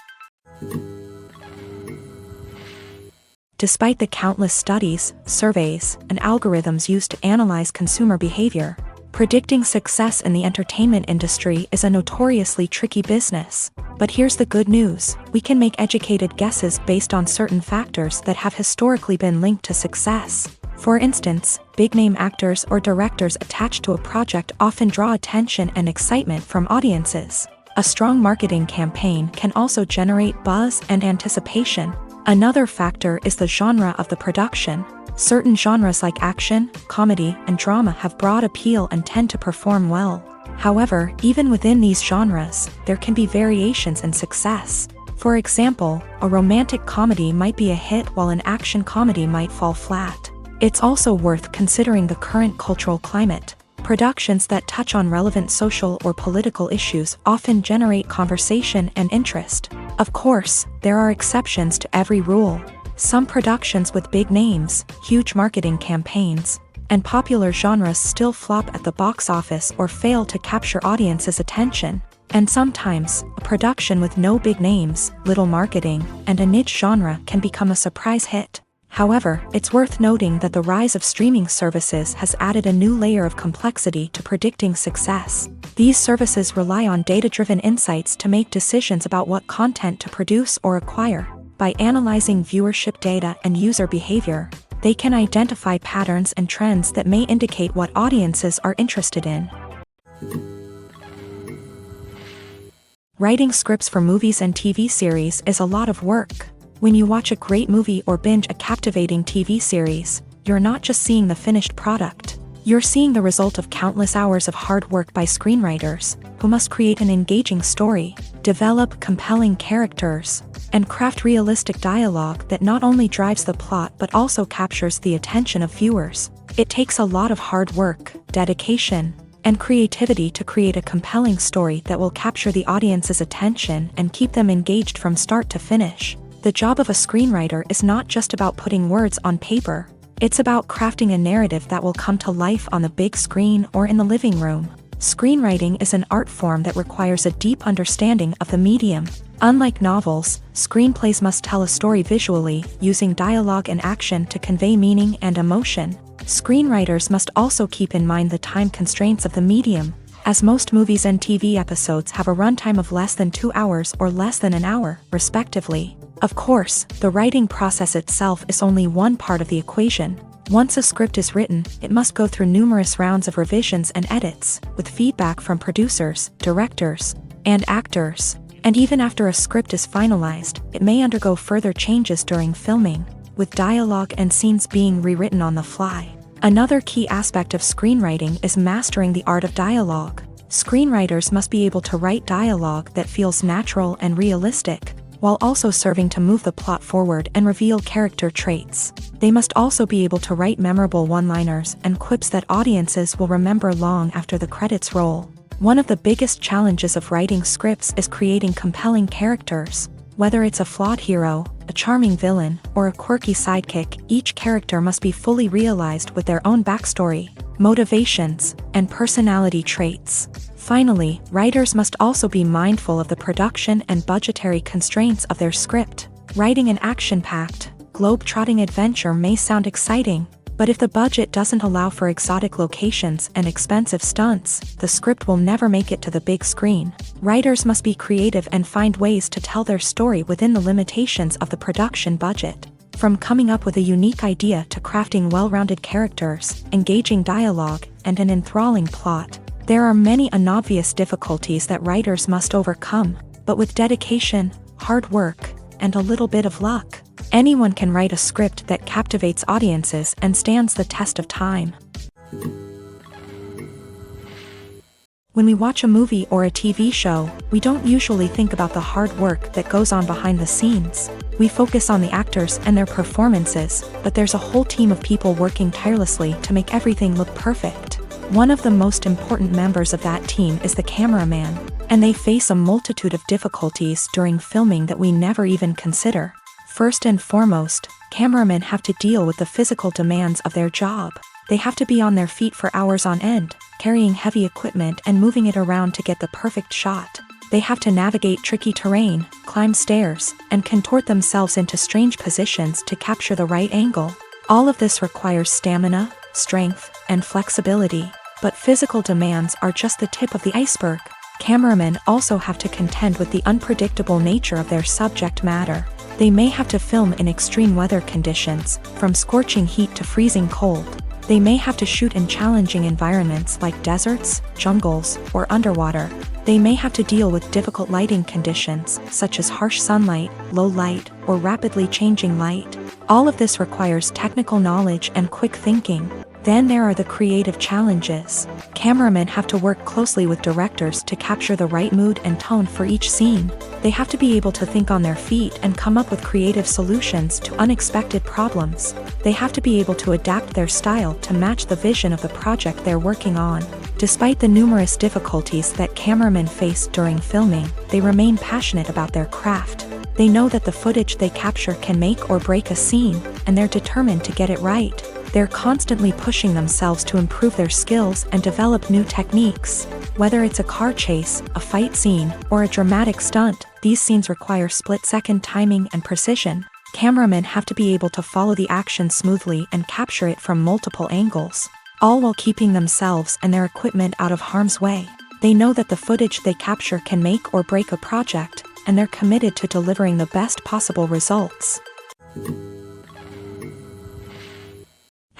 Despite the countless studies, surveys, and algorithms used to analyze consumer behavior, predicting success in the entertainment industry is a notoriously tricky business. But here's the good news: we can make educated guesses based on certain factors that have historically been linked to success. For instance, big-name actors or directors attached to a project often draw attention and excitement from audiences. A strong marketing campaign can also generate buzz and anticipation. Another factor is the genre of the production. Certain genres like action, comedy, and drama have broad appeal and tend to perform well. However, even within these genres, there can be variations in success. For example, a romantic comedy might be a hit while an action comedy might fall flat. It's also worth considering the current cultural climate. Productions that touch on relevant social or political issues often generate conversation and interest. Of course, there are exceptions to every rule. Some productions with big names, huge marketing campaigns, and popular genres still flop at the box office or fail to capture audiences' attention. And sometimes, a production with no big names, little marketing, and a niche genre can become a surprise hit. However, it's worth noting that the rise of streaming services has added a new layer of complexity to predicting success. These services rely on data-driven insights to make decisions about what content to produce or acquire. By analyzing viewership data and user behavior, they can identify patterns and trends that may indicate what audiences are interested in. Writing scripts for movies and TV series is a lot of work. When you watch a great movie or binge a captivating TV series, you're not just seeing the finished product. You're seeing the result of countless hours of hard work by screenwriters, who must create an engaging story, develop compelling characters, and craft realistic dialogue that not only drives the plot but also captures the attention of viewers. It takes a lot of hard work, dedication, and creativity to create a compelling story that will capture the audience's attention and keep them engaged from start to finish. The job of a screenwriter is not just about putting words on paper. It's about crafting a narrative that will come to life on the big screen or in the living room. Screenwriting is an art form that requires a deep understanding of the medium. Unlike novels, screenplays must tell a story visually, using dialogue and action to convey meaning and emotion. Screenwriters must also keep in mind the time constraints of the medium, as most movies and TV episodes have a runtime of less than 2 hours or less than an hour, respectively. Of course, the writing process itself is only one part of the equation. Once a script is written, it must go through numerous rounds of revisions and edits, with feedback from producers, directors, and actors. And even after a script is finalized, it may undergo further changes during filming, with dialogue and scenes being rewritten on the fly. Another key aspect of screenwriting is mastering the art of dialogue. Screenwriters must be able to write dialogue that feels natural and realistic, while also serving to move the plot forward and reveal character traits. They must also be able to write memorable one-liners and quips that audiences will remember long after the credits roll. One of the biggest challenges of writing scripts is creating compelling characters. Whether it's a flawed hero, a charming villain, or a quirky sidekick, each character must be fully realized with their own backstory, motivations, and personality traits. Finally, writers must also be mindful of the production and budgetary constraints of their script. Writing an action-packed, globe-trotting adventure may sound exciting, but if the budget doesn't allow for exotic locations and expensive stunts, the script will never make it to the big screen. Writers must be creative and find ways to tell their story within the limitations of the production budget. From coming up with a unique idea to crafting well-rounded characters, engaging dialogue, and an enthralling plot, there are many unobvious difficulties that writers must overcome, but with dedication, hard work, and a little bit of luck, anyone can write a script that captivates audiences and stands the test of time. When we watch a movie or a TV show, we don't usually think about the hard work that goes on behind the scenes. We focus on the actors and their performances, but there's a whole team of people working tirelessly to make everything look perfect. One of the most important members of that team is the cameraman, and they face a multitude of difficulties during filming that we never even consider. First and foremost, cameramen have to deal with the physical demands of their job. They have to be on their feet for hours on end, carrying heavy equipment and moving it around to get the perfect shot. They have to navigate tricky terrain, climb stairs, and contort themselves into strange positions to capture the right angle. All of this requires stamina, strength, and flexibility. But physical demands are just the tip of the iceberg. Cameramen also have to contend with the unpredictable nature of their subject matter. They may have to film in extreme weather conditions, from scorching heat to freezing cold. They may have to shoot in challenging environments like deserts, jungles, or underwater. They may have to deal with difficult lighting conditions, such as harsh sunlight, low light, or rapidly changing light. All of this requires technical knowledge and quick thinking. Then there are the creative challenges. Cameramen have to work closely with directors to capture the right mood and tone for each scene. They have to be able to think on their feet and come up with creative solutions to unexpected problems. They have to be able to adapt their style to match the vision of the project they're working on. Despite the numerous difficulties that cameramen face during filming, they remain passionate about their craft. They know that the footage they capture can make or break a scene, and they're determined to get it right. They're constantly pushing themselves to improve their skills and develop new techniques. Whether it's a car chase, a fight scene, or a dramatic stunt, these scenes require split-second timing and precision. Cameramen have to be able to follow the action smoothly and capture it from multiple angles, all while keeping themselves and their equipment out of harm's way. They know that the footage they capture can make or break a project, and they're committed to delivering the best possible results.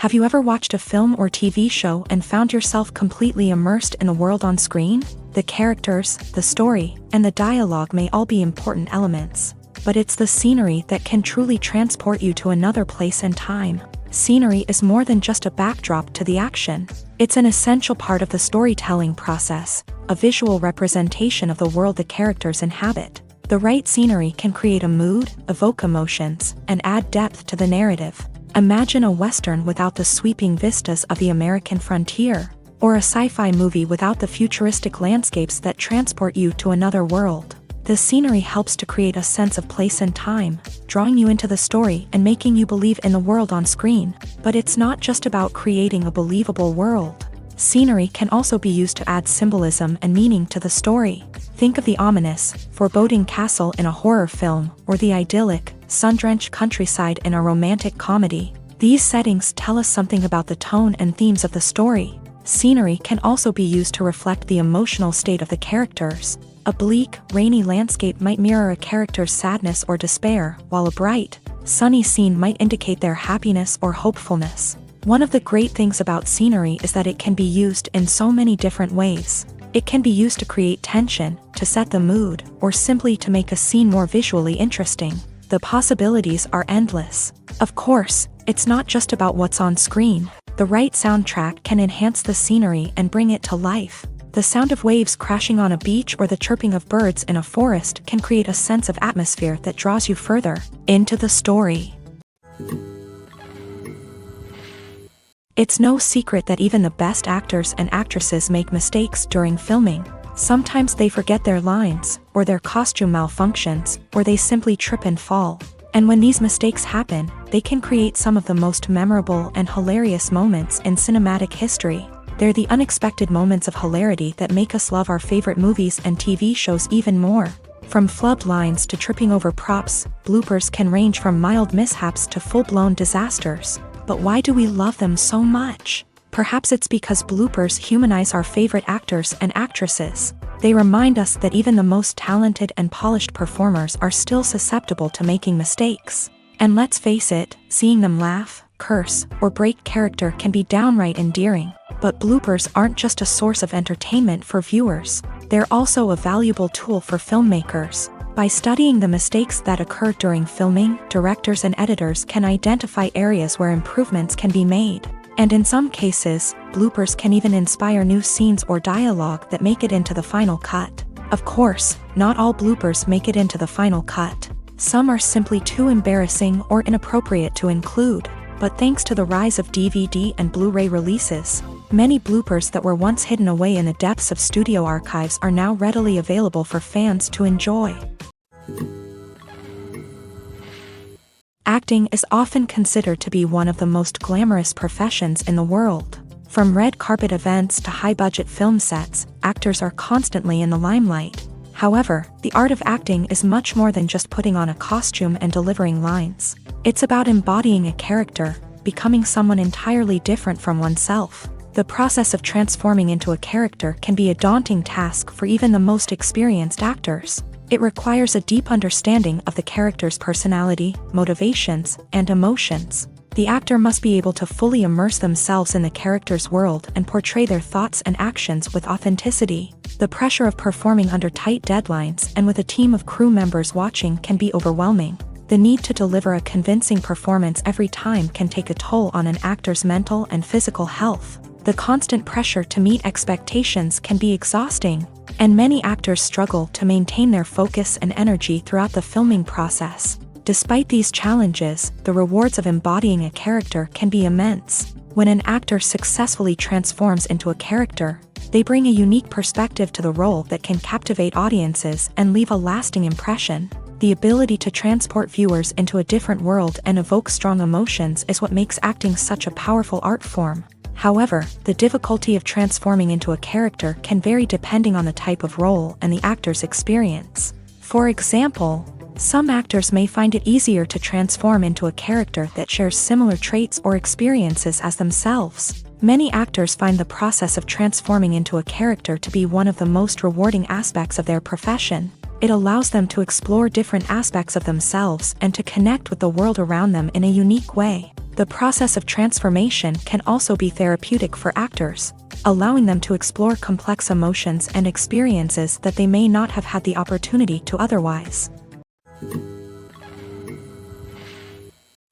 Have you ever watched a film or TV show and found yourself completely immersed in the world on screen? The characters, the story, and the dialogue may all be important elements, but it's the scenery that can truly transport you to another place and time. Scenery is more than just a backdrop to the action. It's an essential part of the storytelling process, a visual representation of the world the characters inhabit. The right scenery can create a mood, evoke emotions, and add depth to the narrative. Imagine a Western without the sweeping vistas of the American frontier, or a sci-fi movie without the futuristic landscapes that transport you to another world. The scenery helps to create a sense of place and time, drawing you into the story and making you believe in the world on screen. But it's not just about creating a believable world. Scenery can also be used to add symbolism and meaning to the story. Think of the ominous, foreboding castle in a horror film, or the idyllic, sun-drenched countryside in a romantic comedy. These settings tell us something about the tone and themes of the story. Scenery can also be used to reflect the emotional state of the characters. A bleak, rainy landscape might mirror a character's sadness or despair, while a bright, sunny scene might indicate their happiness or hopefulness. One of the great things about scenery is that it can be used in so many different ways. It can be used to create tension, to set the mood, or simply to make a scene more visually interesting. The possibilities are endless. Of course, it's not just about what's on screen. The right soundtrack can enhance the scenery and bring it to life. The sound of waves crashing on a beach or the chirping of birds in a forest can create a sense of atmosphere that draws you further into the story. It's no secret that even the best actors and actresses make mistakes during filming. Sometimes they forget their lines, or their costume malfunctions, or they simply trip and fall. And when these mistakes happen, they can create some of the most memorable and hilarious moments in cinematic history. They're the unexpected moments of hilarity that make us love our favorite movies and TV shows even more. From flubbed lines to tripping over props, bloopers can range from mild mishaps to full-blown disasters. But why do we love them so much? Perhaps it's because bloopers humanize our favorite actors and actresses. They remind us that even the most talented and polished performers are still susceptible to making mistakes. And let's face it, seeing them laugh, curse, or break character can be downright endearing. But bloopers aren't just a source of entertainment for viewers. They're also a valuable tool for filmmakers. By studying the mistakes that occur during filming, directors and editors can identify areas where improvements can be made. And in some cases, bloopers can even inspire new scenes or dialogue that make it into the final cut. Of course, not all bloopers make it into the final cut. Some are simply too embarrassing or inappropriate to include. But thanks to the rise of DVD and Blu-ray releases, many bloopers that were once hidden away in the depths of studio archives are now readily available for fans to enjoy. Acting is often considered to be one of the most glamorous professions in the world. From red carpet events to high-budget film sets, actors are constantly in the limelight. However, the art of acting is much more than just putting on a costume and delivering lines. It's about embodying a character, becoming someone entirely different from oneself. The process of transforming into a character can be a daunting task for even the most experienced actors. It requires a deep understanding of the character's personality, motivations, and emotions. The actor must be able to fully immerse themselves in the character's world and portray their thoughts and actions with authenticity. The pressure of performing under tight deadlines and with a team of crew members watching can be overwhelming. The need to deliver a convincing performance every time can take a toll on an actor's mental and physical health. The constant pressure to meet expectations can be exhausting, and many actors struggle to maintain their focus and energy throughout the filming process. Despite these challenges, the rewards of embodying a character can be immense. When an actor successfully transforms into a character, they bring a unique perspective to the role that can captivate audiences and leave a lasting impression. The ability to transport viewers into a different world and evoke strong emotions is what makes acting such a powerful art form. However, the difficulty of transforming into a character can vary depending on the type of role and the actor's experience. For example, some actors may find it easier to transform into a character that shares similar traits or experiences as themselves. Many actors find the process of transforming into a character to be one of the most rewarding aspects of their profession. It allows them to explore different aspects of themselves and to connect with the world around them in a unique way. The process of transformation can also be therapeutic for actors, allowing them to explore complex emotions and experiences that they may not have had the opportunity to otherwise.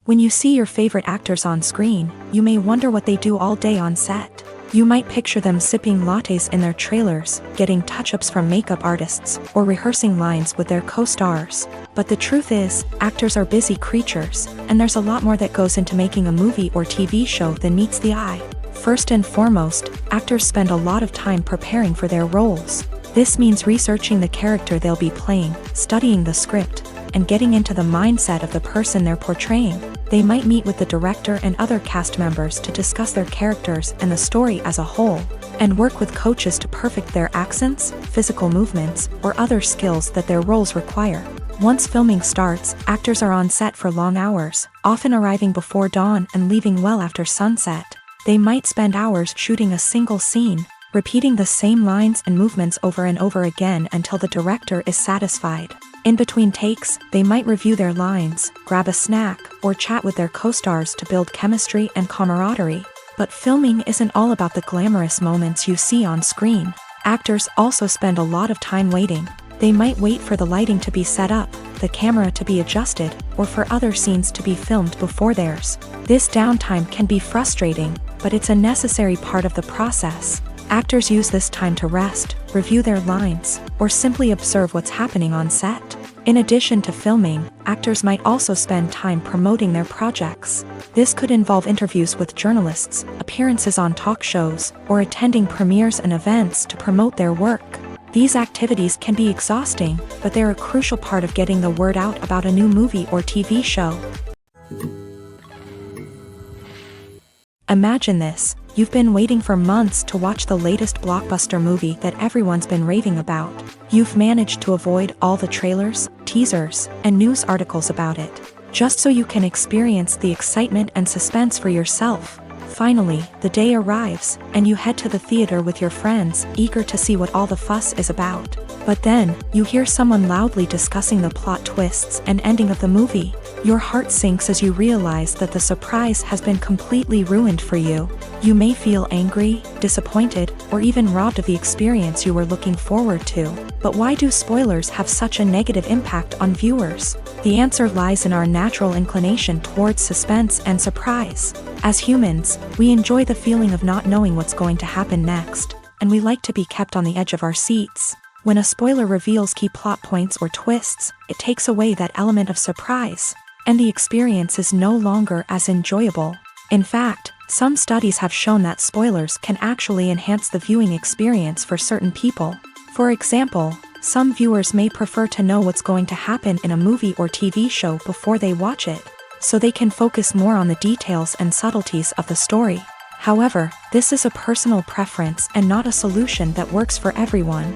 When you see your favorite actors on screen, you may wonder what they do all day on set. You might picture them sipping lattes in their trailers, getting touch-ups from makeup artists, or rehearsing lines with their co-stars. But the truth is, actors are busy creatures, and there's a lot more that goes into making a movie or TV show than meets the eye. First and foremost, actors spend a lot of time preparing for their roles. This means researching the character they'll be playing, studying the script, and getting into the mindset of the person they're portraying. They might meet with the director and other cast members to discuss their characters and the story as a whole, and work with coaches to perfect their accents, physical movements, or other skills that their roles require. Once filming starts, actors are on set for long hours, often arriving before dawn and leaving well after sunset. They might spend hours shooting a single scene, repeating the same lines and movements over and over again until the director is satisfied. In between takes, they might review their lines, grab a snack, or chat with their co-stars to build chemistry and camaraderie. But filming isn't all about the glamorous moments you see on screen. Actors also spend a lot of time waiting. They might wait for the lighting to be set up, the camera to be adjusted, or for other scenes to be filmed before theirs. This downtime can be frustrating, but it's a necessary part of the process. Actors use this time to rest, review their lines, or simply observe what's happening on set. In addition to filming, actors might also spend time promoting their projects. This could involve interviews with journalists, appearances on talk shows, or attending premieres and events to promote their work. These activities can be exhausting, but they're a crucial part of getting the word out about a new movie or TV show. Imagine this, you've been waiting for months to watch the latest blockbuster movie that everyone's been raving about. You've managed to avoid all the trailers, teasers, and news articles about it, just so you can experience the excitement and suspense for yourself. Finally, the day arrives, and you head to the theater with your friends, eager to see what all the fuss is about. But then, you hear someone loudly discussing the plot twists and ending of the movie. Your heart sinks as you realize that the surprise has been completely ruined for you. You may feel angry, disappointed, or even robbed of the experience you were looking forward to. But why do spoilers have such a negative impact on viewers? The answer lies in our natural inclination towards suspense and surprise. As humans, we enjoy the feeling of not knowing what's going to happen next, and we like to be kept on the edge of our seats. When a spoiler reveals key plot points or twists, it takes away that element of surprise, and the experience is no longer as enjoyable. In fact, some studies have shown that spoilers can actually enhance the viewing experience for certain people. For example, some viewers may prefer to know what's going to happen in a movie or TV show before they watch it, so they can focus more on the details and subtleties of the story. However, this is a personal preference and not a solution that works for everyone.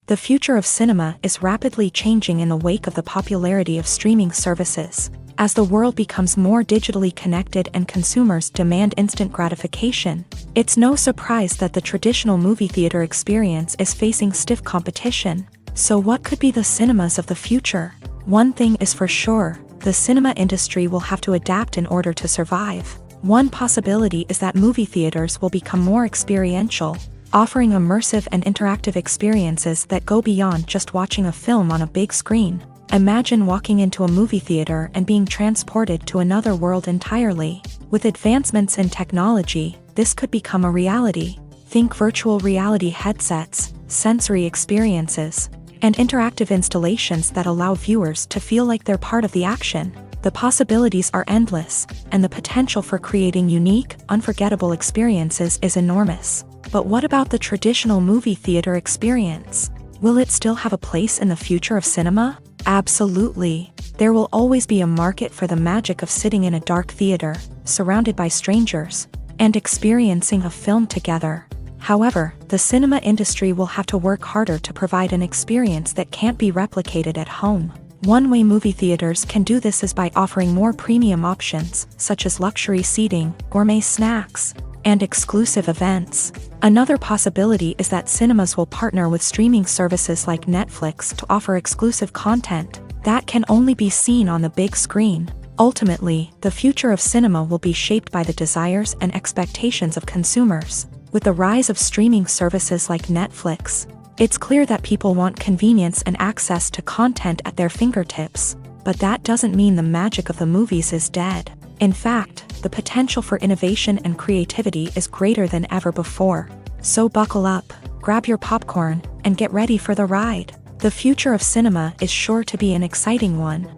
The future of cinema is rapidly changing in the wake of the popularity of streaming services. As the world becomes more digitally connected and consumers demand instant gratification, it's no surprise that the traditional movie theater experience is facing stiff competition. So what could be the cinemas of the future? One thing is for sure, the cinema industry will have to adapt in order to survive. One possibility is that movie theaters will become more experiential, offering immersive and interactive experiences that go beyond just watching a film on a big screen. Imagine walking into a movie theater and being transported to another world entirely. With advancements in technology, this could become a reality. Think virtual reality headsets, sensory experiences, and interactive installations that allow viewers to feel like they're part of the action. The possibilities are endless, and the potential for creating unique, unforgettable experiences is enormous. But what about the traditional movie theater experience? Will it still have a place in the future of cinema? Absolutely. There will always be a market for the magic of sitting in a dark theater, surrounded by strangers, and experiencing a film together. However, the cinema industry will have to work harder to provide an experience that can't be replicated at home. One way movie theaters can do this is by offering more premium options, such as luxury seating, gourmet snacks, and exclusive events. Another possibility is that cinemas will partner with streaming services like Netflix to offer exclusive content that can only be seen on the big screen. Ultimately, the future of cinema will be shaped by the desires and expectations of consumers. With the rise of streaming services like Netflix, it's clear that people want convenience and access to content at their fingertips. But that doesn't mean the magic of the movies is dead. In fact, the potential for innovation and creativity is greater than ever before. So buckle up, grab your popcorn, and get ready for the ride. The future of cinema is sure to be an exciting one.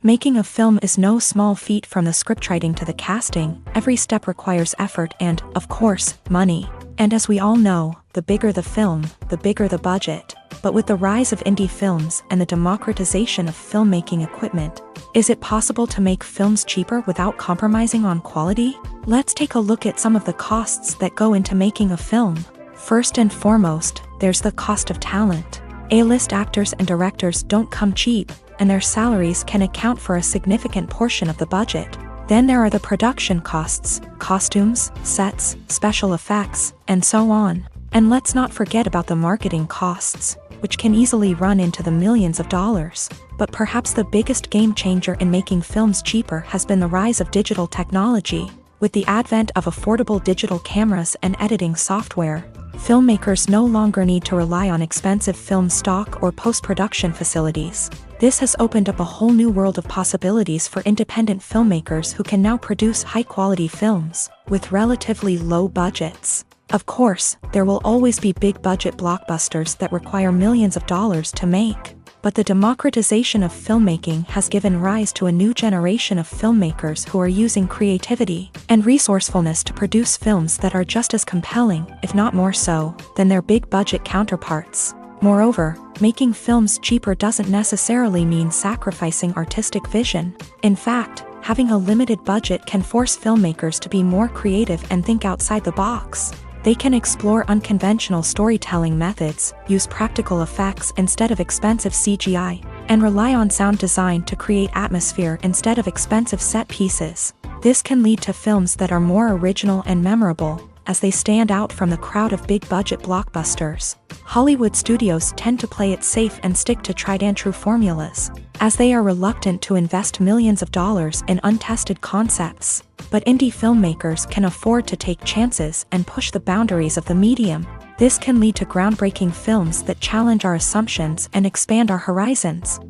Making a film is no small feat. From the scriptwriting to the casting, every step requires effort and, of course, money. And as we all know, the bigger the film, the bigger the budget. But with the rise of indie films and the democratization of filmmaking equipment, is it possible to make films cheaper without compromising on quality? Let's take a look at some of the costs that go into making a film. First and foremost, there's the cost of talent. A-list actors and directors don't come cheap, and their salaries can account for a significant portion of the budget. Then there are the production costs, costumes, sets, special effects, and so on. And let's not forget about the marketing costs, which can easily run into the millions of dollars. But perhaps the biggest game changer in making films cheaper has been the rise of digital technology. With the advent of affordable digital cameras and editing software, filmmakers no longer need to rely on expensive film stock or post-production facilities. This has opened up a whole new world of possibilities for independent filmmakers who can now produce high-quality films with relatively low budgets. Of course, there will always be big-budget blockbusters that require millions of dollars to make. But the democratization of filmmaking has given rise to a new generation of filmmakers who are using creativity and resourcefulness to produce films that are just as compelling, if not more so, than their big-budget counterparts. Moreover, making films cheaper doesn't necessarily mean sacrificing artistic vision. In fact, having a limited budget can force filmmakers to be more creative and think outside the box. They can explore unconventional storytelling methods, use practical effects instead of expensive CGI, and rely on sound design to create atmosphere instead of expensive set pieces. This can lead to films that are more original and memorable, as they stand out from the crowd of big-budget blockbusters. Hollywood studios tend to play it safe and stick to tried-and-true formulas, as they are reluctant to invest millions of dollars in untested concepts. But indie filmmakers can afford to take chances and push the boundaries of the medium. This can lead to groundbreaking films that challenge our assumptions and expand our horizons.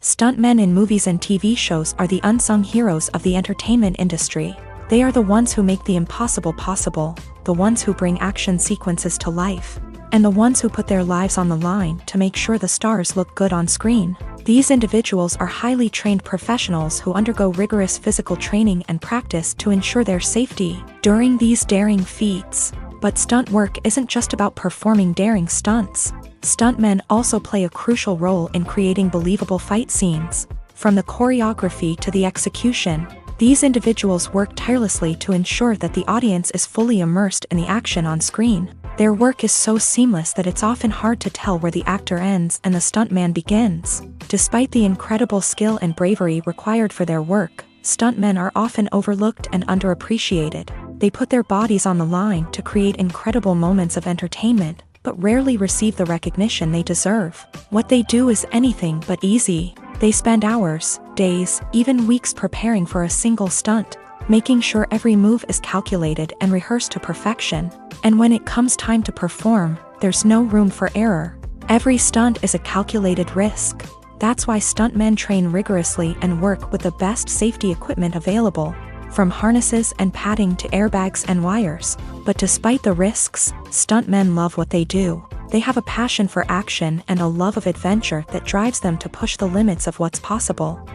Stuntmen in movies and TV shows are the unsung heroes of the entertainment industry. They are the ones who make the impossible possible, the ones who bring action sequences to life, and the ones who put their lives on the line to make sure the stars look good on screen. These individuals are highly trained professionals who undergo rigorous physical training and practice to ensure their safety during these daring feats. But stunt work isn't just about performing daring stunts. Stuntmen also play a crucial role in creating believable fight scenes. From the choreography to the execution, these individuals work tirelessly to ensure that the audience is fully immersed in the action on screen. Their work is so seamless that it's often hard to tell where the actor ends and the stuntman begins. Despite the incredible skill and bravery required for their work, stuntmen are often overlooked and underappreciated. They put their bodies on the line to create incredible moments of entertainment, but rarely receive the recognition they deserve. What they do is anything but easy. They spend hours, days, even weeks preparing for a single stunt, making sure every move is calculated and rehearsed to perfection. And when it comes time to perform, there's no room for error. Every stunt is a calculated risk. That's why stuntmen train rigorously and work with the best safety equipment available, from harnesses and padding to airbags and wires. But despite the risks, stuntmen love what they do. They have a passion for action and a love of adventure that drives them to push the limits of what's possible.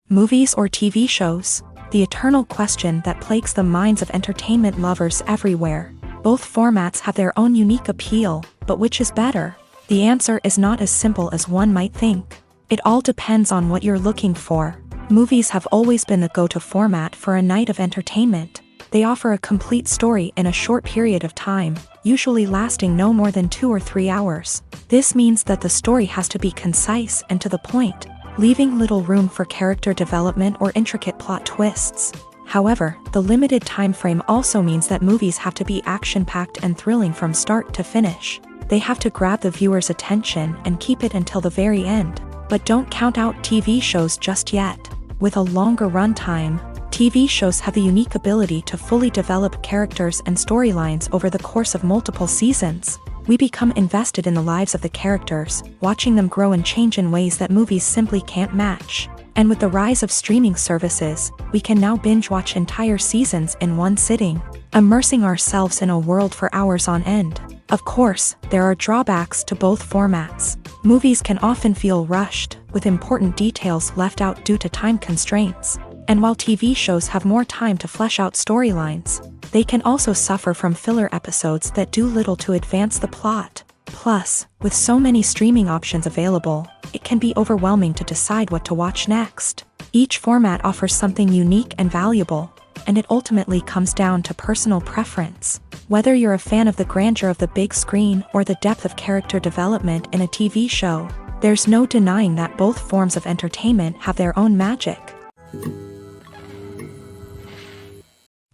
Movies or TV shows? The eternal question that plagues the minds of entertainment lovers everywhere. Both formats have their own unique appeal, but which is better? The answer is not as simple as one might think. It all depends on what you're looking for. Movies have always been the go-to format for a night of entertainment. They offer a complete story in a short period of time, usually lasting no more than 2 or 3 hours. This means that the story has to be concise and to the point, leaving little room for character development or intricate plot twists. However, the limited time frame also means that movies have to be action-packed and thrilling from start to finish. They have to grab the viewer's attention and keep it until the very end. But don't count out TV shows just yet. With a longer runtime, TV shows have the unique ability to fully develop characters and storylines over the course of multiple seasons. We become invested in the lives of the characters, watching them grow and change in ways that movies simply can't match. And with the rise of streaming services, we can now binge-watch entire seasons in one sitting, immersing ourselves in a world for hours on end. Of course, there are drawbacks to both formats. Movies can often feel rushed, with important details left out due to time constraints. And while TV shows have more time to flesh out storylines, they can also suffer from filler episodes that do little to advance the plot. Plus, with so many streaming options available, it can be overwhelming to decide what to watch next. Each format offers something unique and valuable, and it ultimately comes down to personal preference. Whether you're a fan of the grandeur of the big screen or the depth of character development in a TV show, there's no denying that both forms of entertainment have their own magic.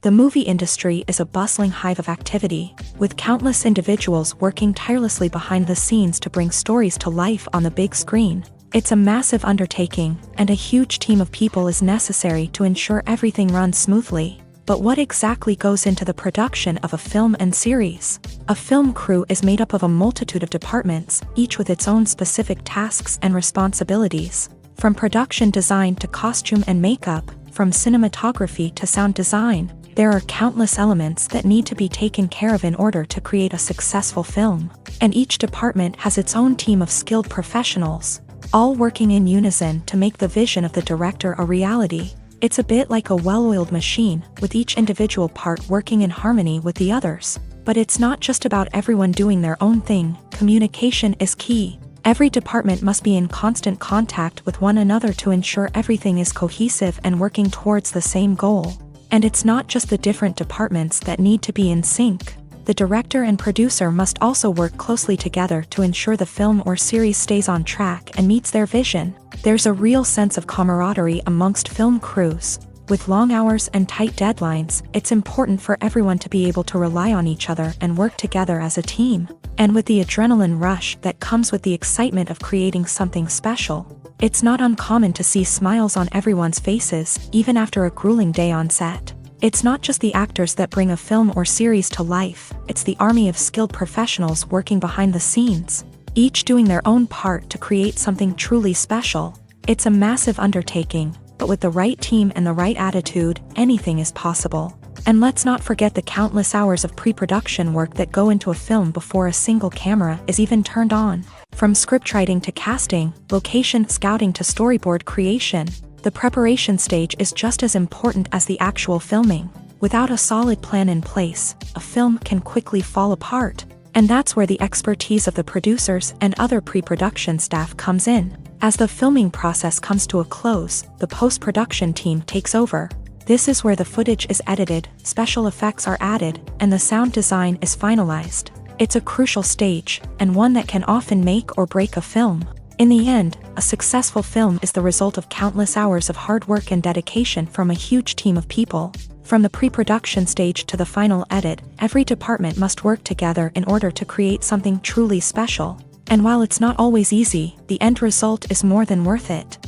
The movie industry is a bustling hive of activity, with countless individuals working tirelessly behind the scenes to bring stories to life on the big screen. It's a massive undertaking, and a huge team of people is necessary to ensure everything runs smoothly. But what exactly goes into the production of a film and series? A film crew is made up of a multitude of departments, each with its own specific tasks and responsibilities. From production design to costume and makeup, from cinematography to sound design, there are countless elements that need to be taken care of in order to create a successful film. And each department has its own team of skilled professionals, all working in unison to make the vision of the director a reality. It's a bit like a well-oiled machine, with each individual part working in harmony with the others. But it's not just about everyone doing their own thing. Communication is key. Every department must be in constant contact with one another to ensure everything is cohesive and working towards the same goal. And it's not just the different departments that need to be in sync. The director and producer must also work closely together to ensure the film or series stays on track and meets their vision. There's a real sense of camaraderie amongst film crews. With long hours and tight deadlines, it's important for everyone to be able to rely on each other and work together as a team. And with the adrenaline rush that comes with the excitement of creating something special, it's not uncommon to see smiles on everyone's faces, even after a grueling day on set. It's not just the actors that bring a film or series to life, it's the army of skilled professionals working behind the scenes, each doing their own part to create something truly special. It's a massive undertaking, but with the right team and the right attitude, anything is possible. And let's not forget the countless hours of pre-production work that go into a film before a single camera is even turned on. From scriptwriting to casting, location scouting to storyboard creation, the preparation stage is just as important as the actual filming. Without a solid plan in place, a film can quickly fall apart. And that's where the expertise of the producers and other pre-production staff comes in. As the filming process comes to a close, the post-production team takes over. This is where the footage is edited, special effects are added, and the sound design is finalized. It's a crucial stage, and one that can often make or break a film. In the end, a successful film is the result of countless hours of hard work and dedication from a huge team of people. From the pre-production stage to the final edit, every department must work together in order to create something truly special. And while it's not always easy, the end result is more than worth it.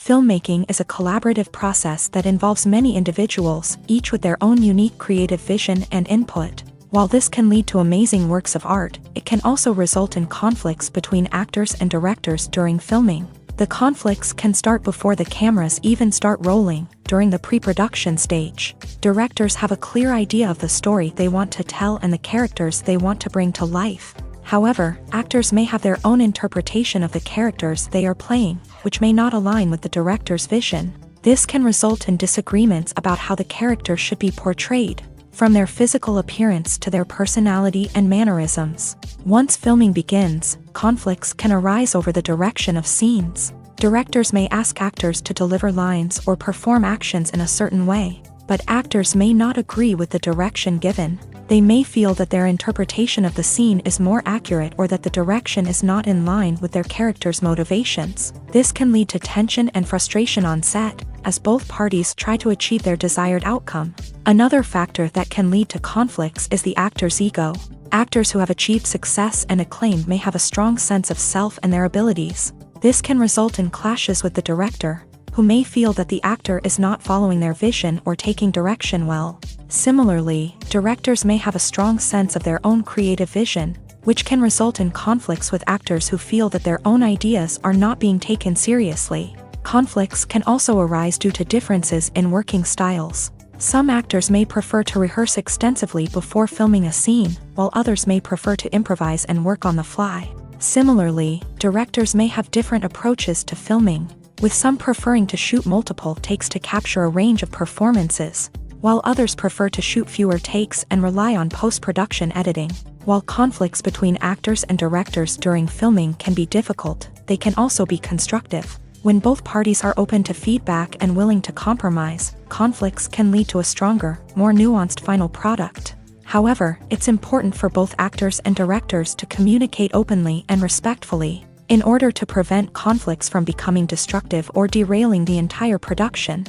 Filmmaking is a collaborative process that involves many individuals, each with their own unique creative vision and input. While this can lead to amazing works of art, it can also result in conflicts between actors and directors during filming. The conflicts can start before the cameras even start rolling, during the pre-production stage. Directors have a clear idea of the story they want to tell and the characters they want to bring to life. However, actors may have their own interpretation of the characters they are playing, which may not align with the director's vision. This can result in disagreements about how the character should be portrayed, from their physical appearance to their personality and mannerisms. Once filming begins, conflicts can arise over the direction of scenes. Directors may ask actors to deliver lines or perform actions in a certain way, but actors may not agree with the direction given. They may feel that their interpretation of the scene is more accurate or that the direction is not in line with their character's motivations. This can lead to tension and frustration on set, as both parties try to achieve their desired outcome. Another factor that can lead to conflicts is the actor's ego. Actors who have achieved success and acclaim may have a strong sense of self and their abilities. This can result in clashes with the director, who may feel that the actor is not following their vision or taking direction well. Similarly, directors may have a strong sense of their own creative vision, which can result in conflicts with actors who feel that their own ideas are not being taken seriously. Conflicts can also arise due to differences in working styles. Some actors may prefer to rehearse extensively before filming a scene, while others may prefer to improvise and work on the fly. Similarly, directors may have different approaches to filming, with some preferring to shoot multiple takes to capture a range of performances, while others prefer to shoot fewer takes and rely on post-production editing. While conflicts between actors and directors during filming can be difficult, they can also be constructive. When both parties are open to feedback and willing to compromise, conflicts can lead to a stronger, more nuanced final product. However, it's important for both actors and directors to communicate openly and respectfully, in order to prevent conflicts from becoming destructive or derailing the entire production.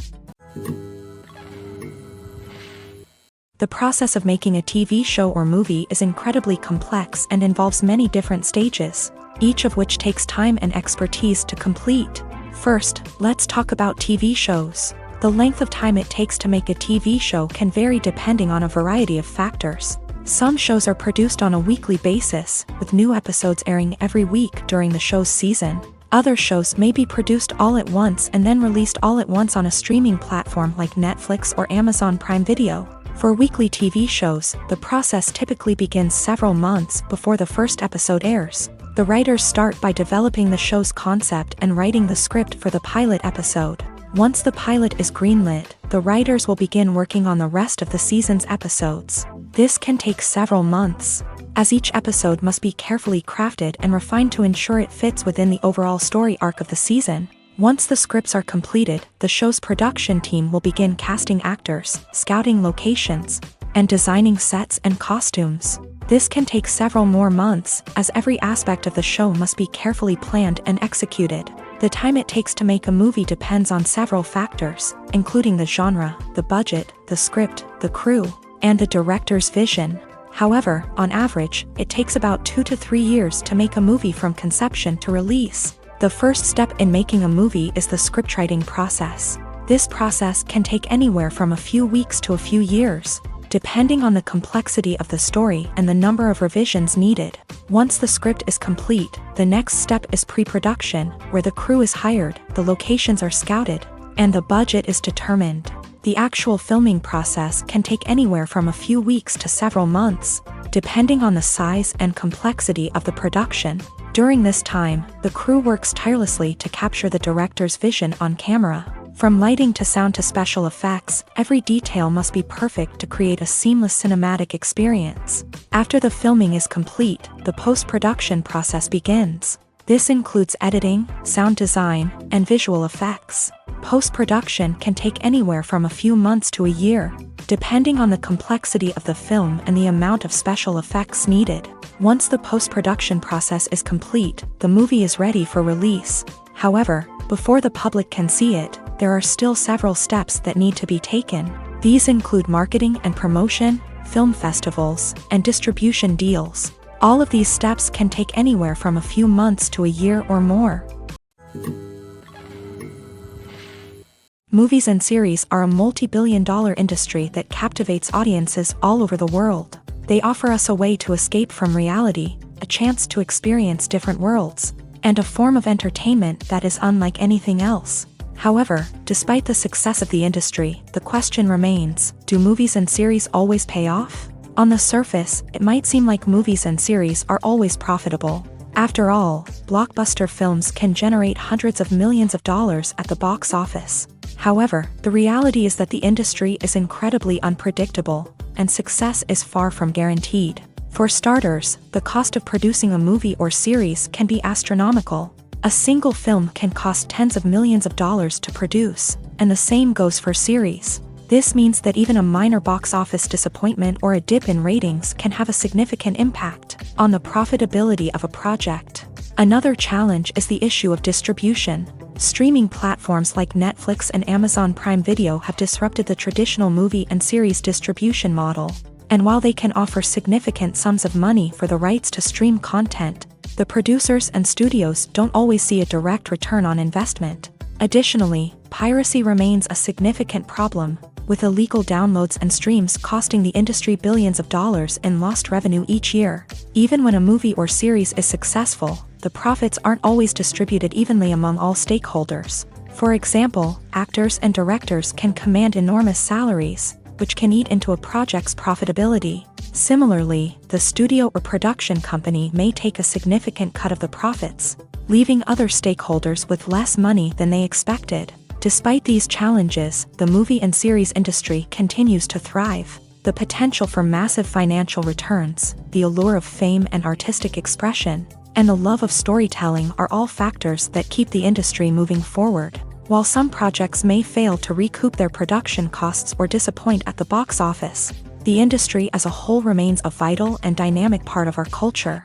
The process of making a TV show or movie is incredibly complex and involves many different stages, each of which takes time and expertise to complete. First, let's talk about TV shows. The length of time it takes to make a TV show can vary depending on a variety of factors. Some shows are produced on a weekly basis, with new episodes airing every week during the show's season. Other shows may be produced all at once and then released all at once on a streaming platform like Netflix or Amazon Prime Video. For weekly TV shows, the process typically begins several months before the first episode airs. The writers start by developing the show's concept and writing the script for the pilot episode. Once the pilot is greenlit, the writers will begin working on the rest of the season's episodes. This can take several months, as each episode must be carefully crafted and refined to ensure it fits within the overall story arc of the season. Once the scripts are completed, the show's production team will begin casting actors, scouting locations, and designing sets and costumes. This can take several more months, as every aspect of the show must be carefully planned and executed. The time it takes to make a movie depends on several factors, including the genre, the budget, the script, the crew, and the director's vision. However, on average, it takes about 2 to 3 years to make a movie from conception to release. The first step in making a movie is the scriptwriting process. This process can take anywhere from a few weeks to a few years, depending on the complexity of the story and the number of revisions needed. Once the script is complete, the next step is pre-production, where the crew is hired, the locations are scouted, and the budget is determined. The actual filming process can take anywhere from a few weeks to several months, depending on the size and complexity of the production. During this time, the crew works tirelessly to capture the director's vision on camera. From lighting to sound to special effects, every detail must be perfect to create a seamless cinematic experience. After the filming is complete, the post-production process begins. This includes editing, sound design, and visual effects. Post-production can take anywhere from a few months to a year, depending on the complexity of the film and the amount of special effects needed. Once the post-production process is complete, the movie is ready for release. However, before the public can see it, there are still several steps that need to be taken. These include marketing and promotion, film festivals, and distribution deals. All of these steps can take anywhere from a few months to a year or more. Movies and series are a multi-billion-dollar industry that captivates audiences all over the world. They offer us a way to escape from reality, a chance to experience different worlds, and a form of entertainment that is unlike anything else. However, despite the success of the industry, the question remains, do movies and series always pay off? On the surface, it might seem like movies and series are always profitable. After all, blockbuster films can generate hundreds of millions of dollars at the box office. However, the reality is that the industry is incredibly unpredictable, and success is far from guaranteed. For starters, the cost of producing a movie or series can be astronomical. A single film can cost tens of millions of dollars to produce, and the same goes for series. This means that even a minor box office disappointment or a dip in ratings can have a significant impact on the profitability of a project. Another challenge is the issue of distribution. Streaming platforms like Netflix and Amazon Prime Video have disrupted the traditional movie and series distribution model. And while they can offer significant sums of money for the rights to stream content, the producers and studios don't always see a direct return on investment. Additionally, piracy remains a significant problem, with illegal downloads and streams costing the industry billions of dollars in lost revenue each year. Even when a movie or series is successful, the profits aren't always distributed evenly among all stakeholders. For example, actors and directors can command enormous salaries, which can eat into a project's profitability. Similarly, the studio or production company may take a significant cut of the profits, leaving other stakeholders with less money than they expected. Despite these challenges, the movie and series industry continues to thrive. The potential for massive financial returns, the allure of fame and artistic expression, and the love of storytelling are all factors that keep the industry moving forward. While some projects may fail to recoup their production costs or disappoint at the box office, the industry as a whole remains a vital and dynamic part of our culture.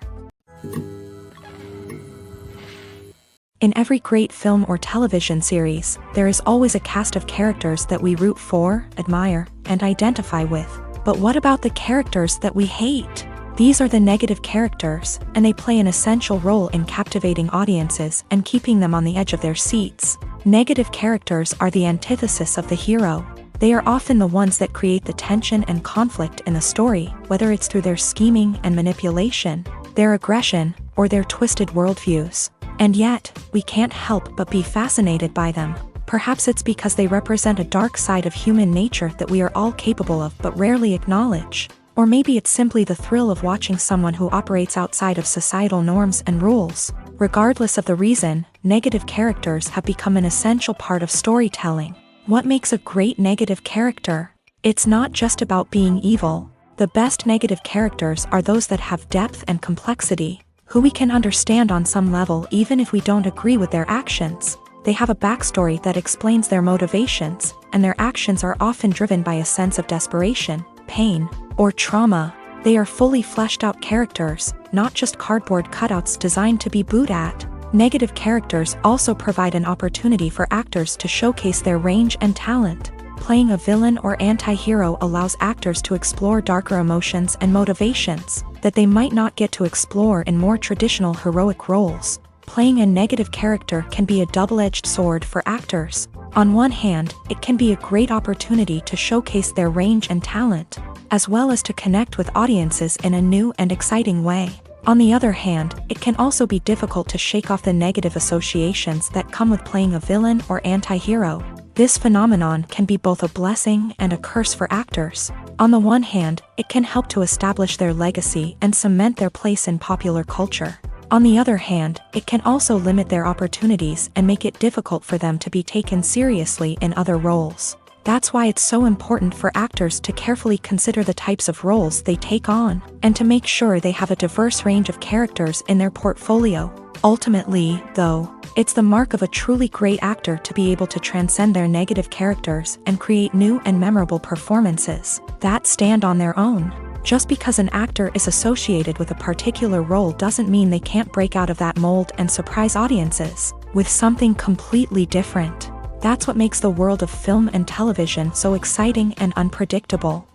In every great film or television series, there is always a cast of characters that we root for, admire, and identify with. But what about the characters that we hate? These are the negative characters, and they play an essential role in captivating audiences and keeping them on the edge of their seats. Negative characters are the antithesis of the hero. They are often the ones that create the tension and conflict in the story, whether it's through their scheming and manipulation, their aggression, or their twisted worldviews. And yet, we can't help but be fascinated by them. Perhaps it's because they represent a dark side of human nature that we are all capable of but rarely acknowledge. Or maybe it's simply the thrill of watching someone who operates outside of societal norms and rules. Regardless of the reason, negative characters have become an essential part of storytelling. What makes a great negative character? It's not just about being evil. The best negative characters are those that have depth and complexity, who we can understand on some level even if we don't agree with their actions. They have a backstory that explains their motivations, and their actions are often driven by a sense of desperation, pain, or trauma. They are fully fleshed out characters, not just cardboard cutouts designed to be booed at. Negative characters also provide an opportunity for actors to showcase their range and talent. Playing a villain or anti-hero allows actors to explore darker emotions and motivations that they might not get to explore in more traditional heroic roles. Playing a negative character can be a double-edged sword for actors. On one hand, it can be a great opportunity to showcase their range and talent, as well as to connect with audiences in a new and exciting way. On the other hand, it can also be difficult to shake off the negative associations that come with playing a villain or anti-hero. This phenomenon can be both a blessing and a curse for actors. On the one hand, it can help to establish their legacy and cement their place in popular culture. On the other hand, it can also limit their opportunities and make it difficult for them to be taken seriously in other roles. That's why it's so important for actors to carefully consider the types of roles they take on, and to make sure they have a diverse range of characters in their portfolio. Ultimately, though, it's the mark of a truly great actor to be able to transcend their negative characters and create new and memorable performances that stand on their own. Just because an actor is associated with a particular role doesn't mean they can't break out of that mold and surprise audiences with something completely different. That's what makes the world of film and television so exciting and unpredictable.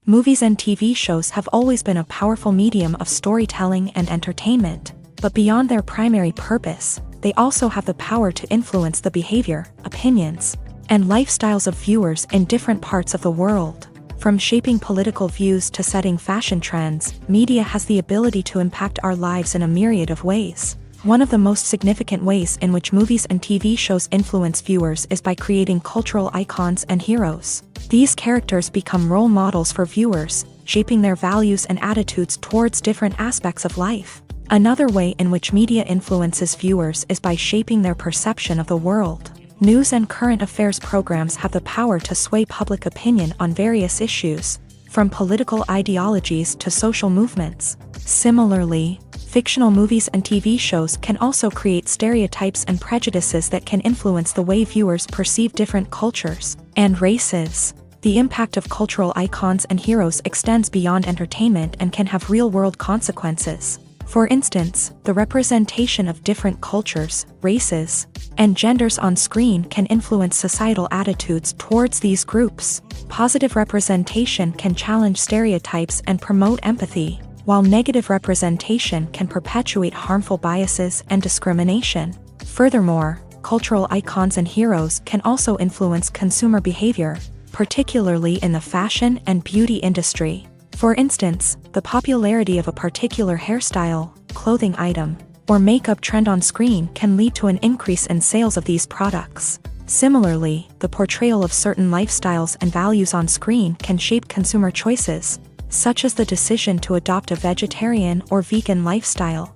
Movies and TV shows have always been a powerful medium of storytelling and entertainment, but beyond their primary purpose, they also have the power to influence the behavior, opinions, and lifestyles of viewers in different parts of the world. From shaping political views to setting fashion trends, media has the ability to impact our lives in a myriad of ways. One of the most significant ways in which movies and TV shows influence viewers is by creating cultural icons and heroes. These characters become role models for viewers, shaping their values and attitudes towards different aspects of life. Another way in which media influences viewers is by shaping their perception of the world. News and current affairs programs have the power to sway public opinion on various issues, from political ideologies to social movements. Similarly, fictional movies and TV shows can also create stereotypes and prejudices that can influence the way viewers perceive different cultures and races. The impact of cultural icons and heroes extends beyond entertainment and can have real-world consequences. For instance, the representation of different cultures, races, and genders on screen can influence societal attitudes towards these groups. Positive representation can challenge stereotypes and promote empathy, while negative representation can perpetuate harmful biases and discrimination. Furthermore, cultural icons and heroes can also influence consumer behavior, particularly in the fashion and beauty industry. For instance, the popularity of a particular hairstyle, clothing item, or makeup trend on screen can lead to an increase in sales of these products. Similarly, the portrayal of certain lifestyles and values on screen can shape consumer choices, such as the decision to adopt a vegetarian or vegan lifestyle.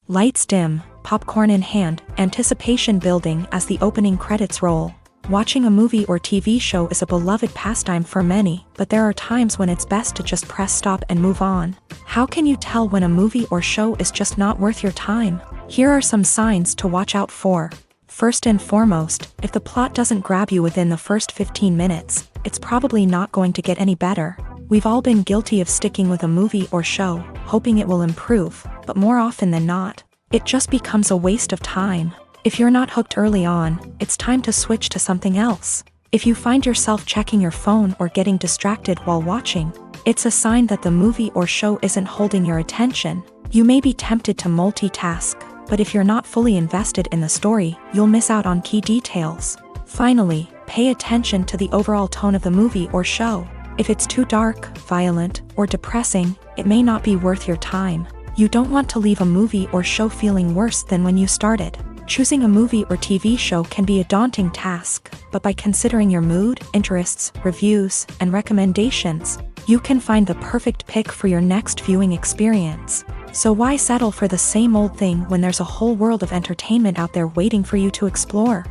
Lights dim, popcorn in hand, anticipation building as the opening credits roll. Watching a movie or TV show is a beloved pastime for many, but there are times when it's best to just press stop and move on. How can you tell when a movie or show is just not worth your time? Here are some signs to watch out for. First and foremost, if the plot doesn't grab you within the first 15 minutes, it's probably not going to get any better. We've all been guilty of sticking with a movie or show, hoping it will improve, but more often than not, it just becomes a waste of time. If you're not hooked early on, it's time to switch to something else. If you find yourself checking your phone or getting distracted while watching, it's a sign that the movie or show isn't holding your attention. You may be tempted to multitask, but if you're not fully invested in the story, you'll miss out on key details. Finally, pay attention to the overall tone of the movie or show. If it's too dark, violent, or depressing, it may not be worth your time. You don't want to leave a movie or show feeling worse than when you started. Choosing a movie or TV show can be a daunting task, but by considering your mood, interests, reviews, and recommendations, you can find the perfect pick for your next viewing experience. So why settle for the same old thing when there's a whole world of entertainment out there waiting for you to explore?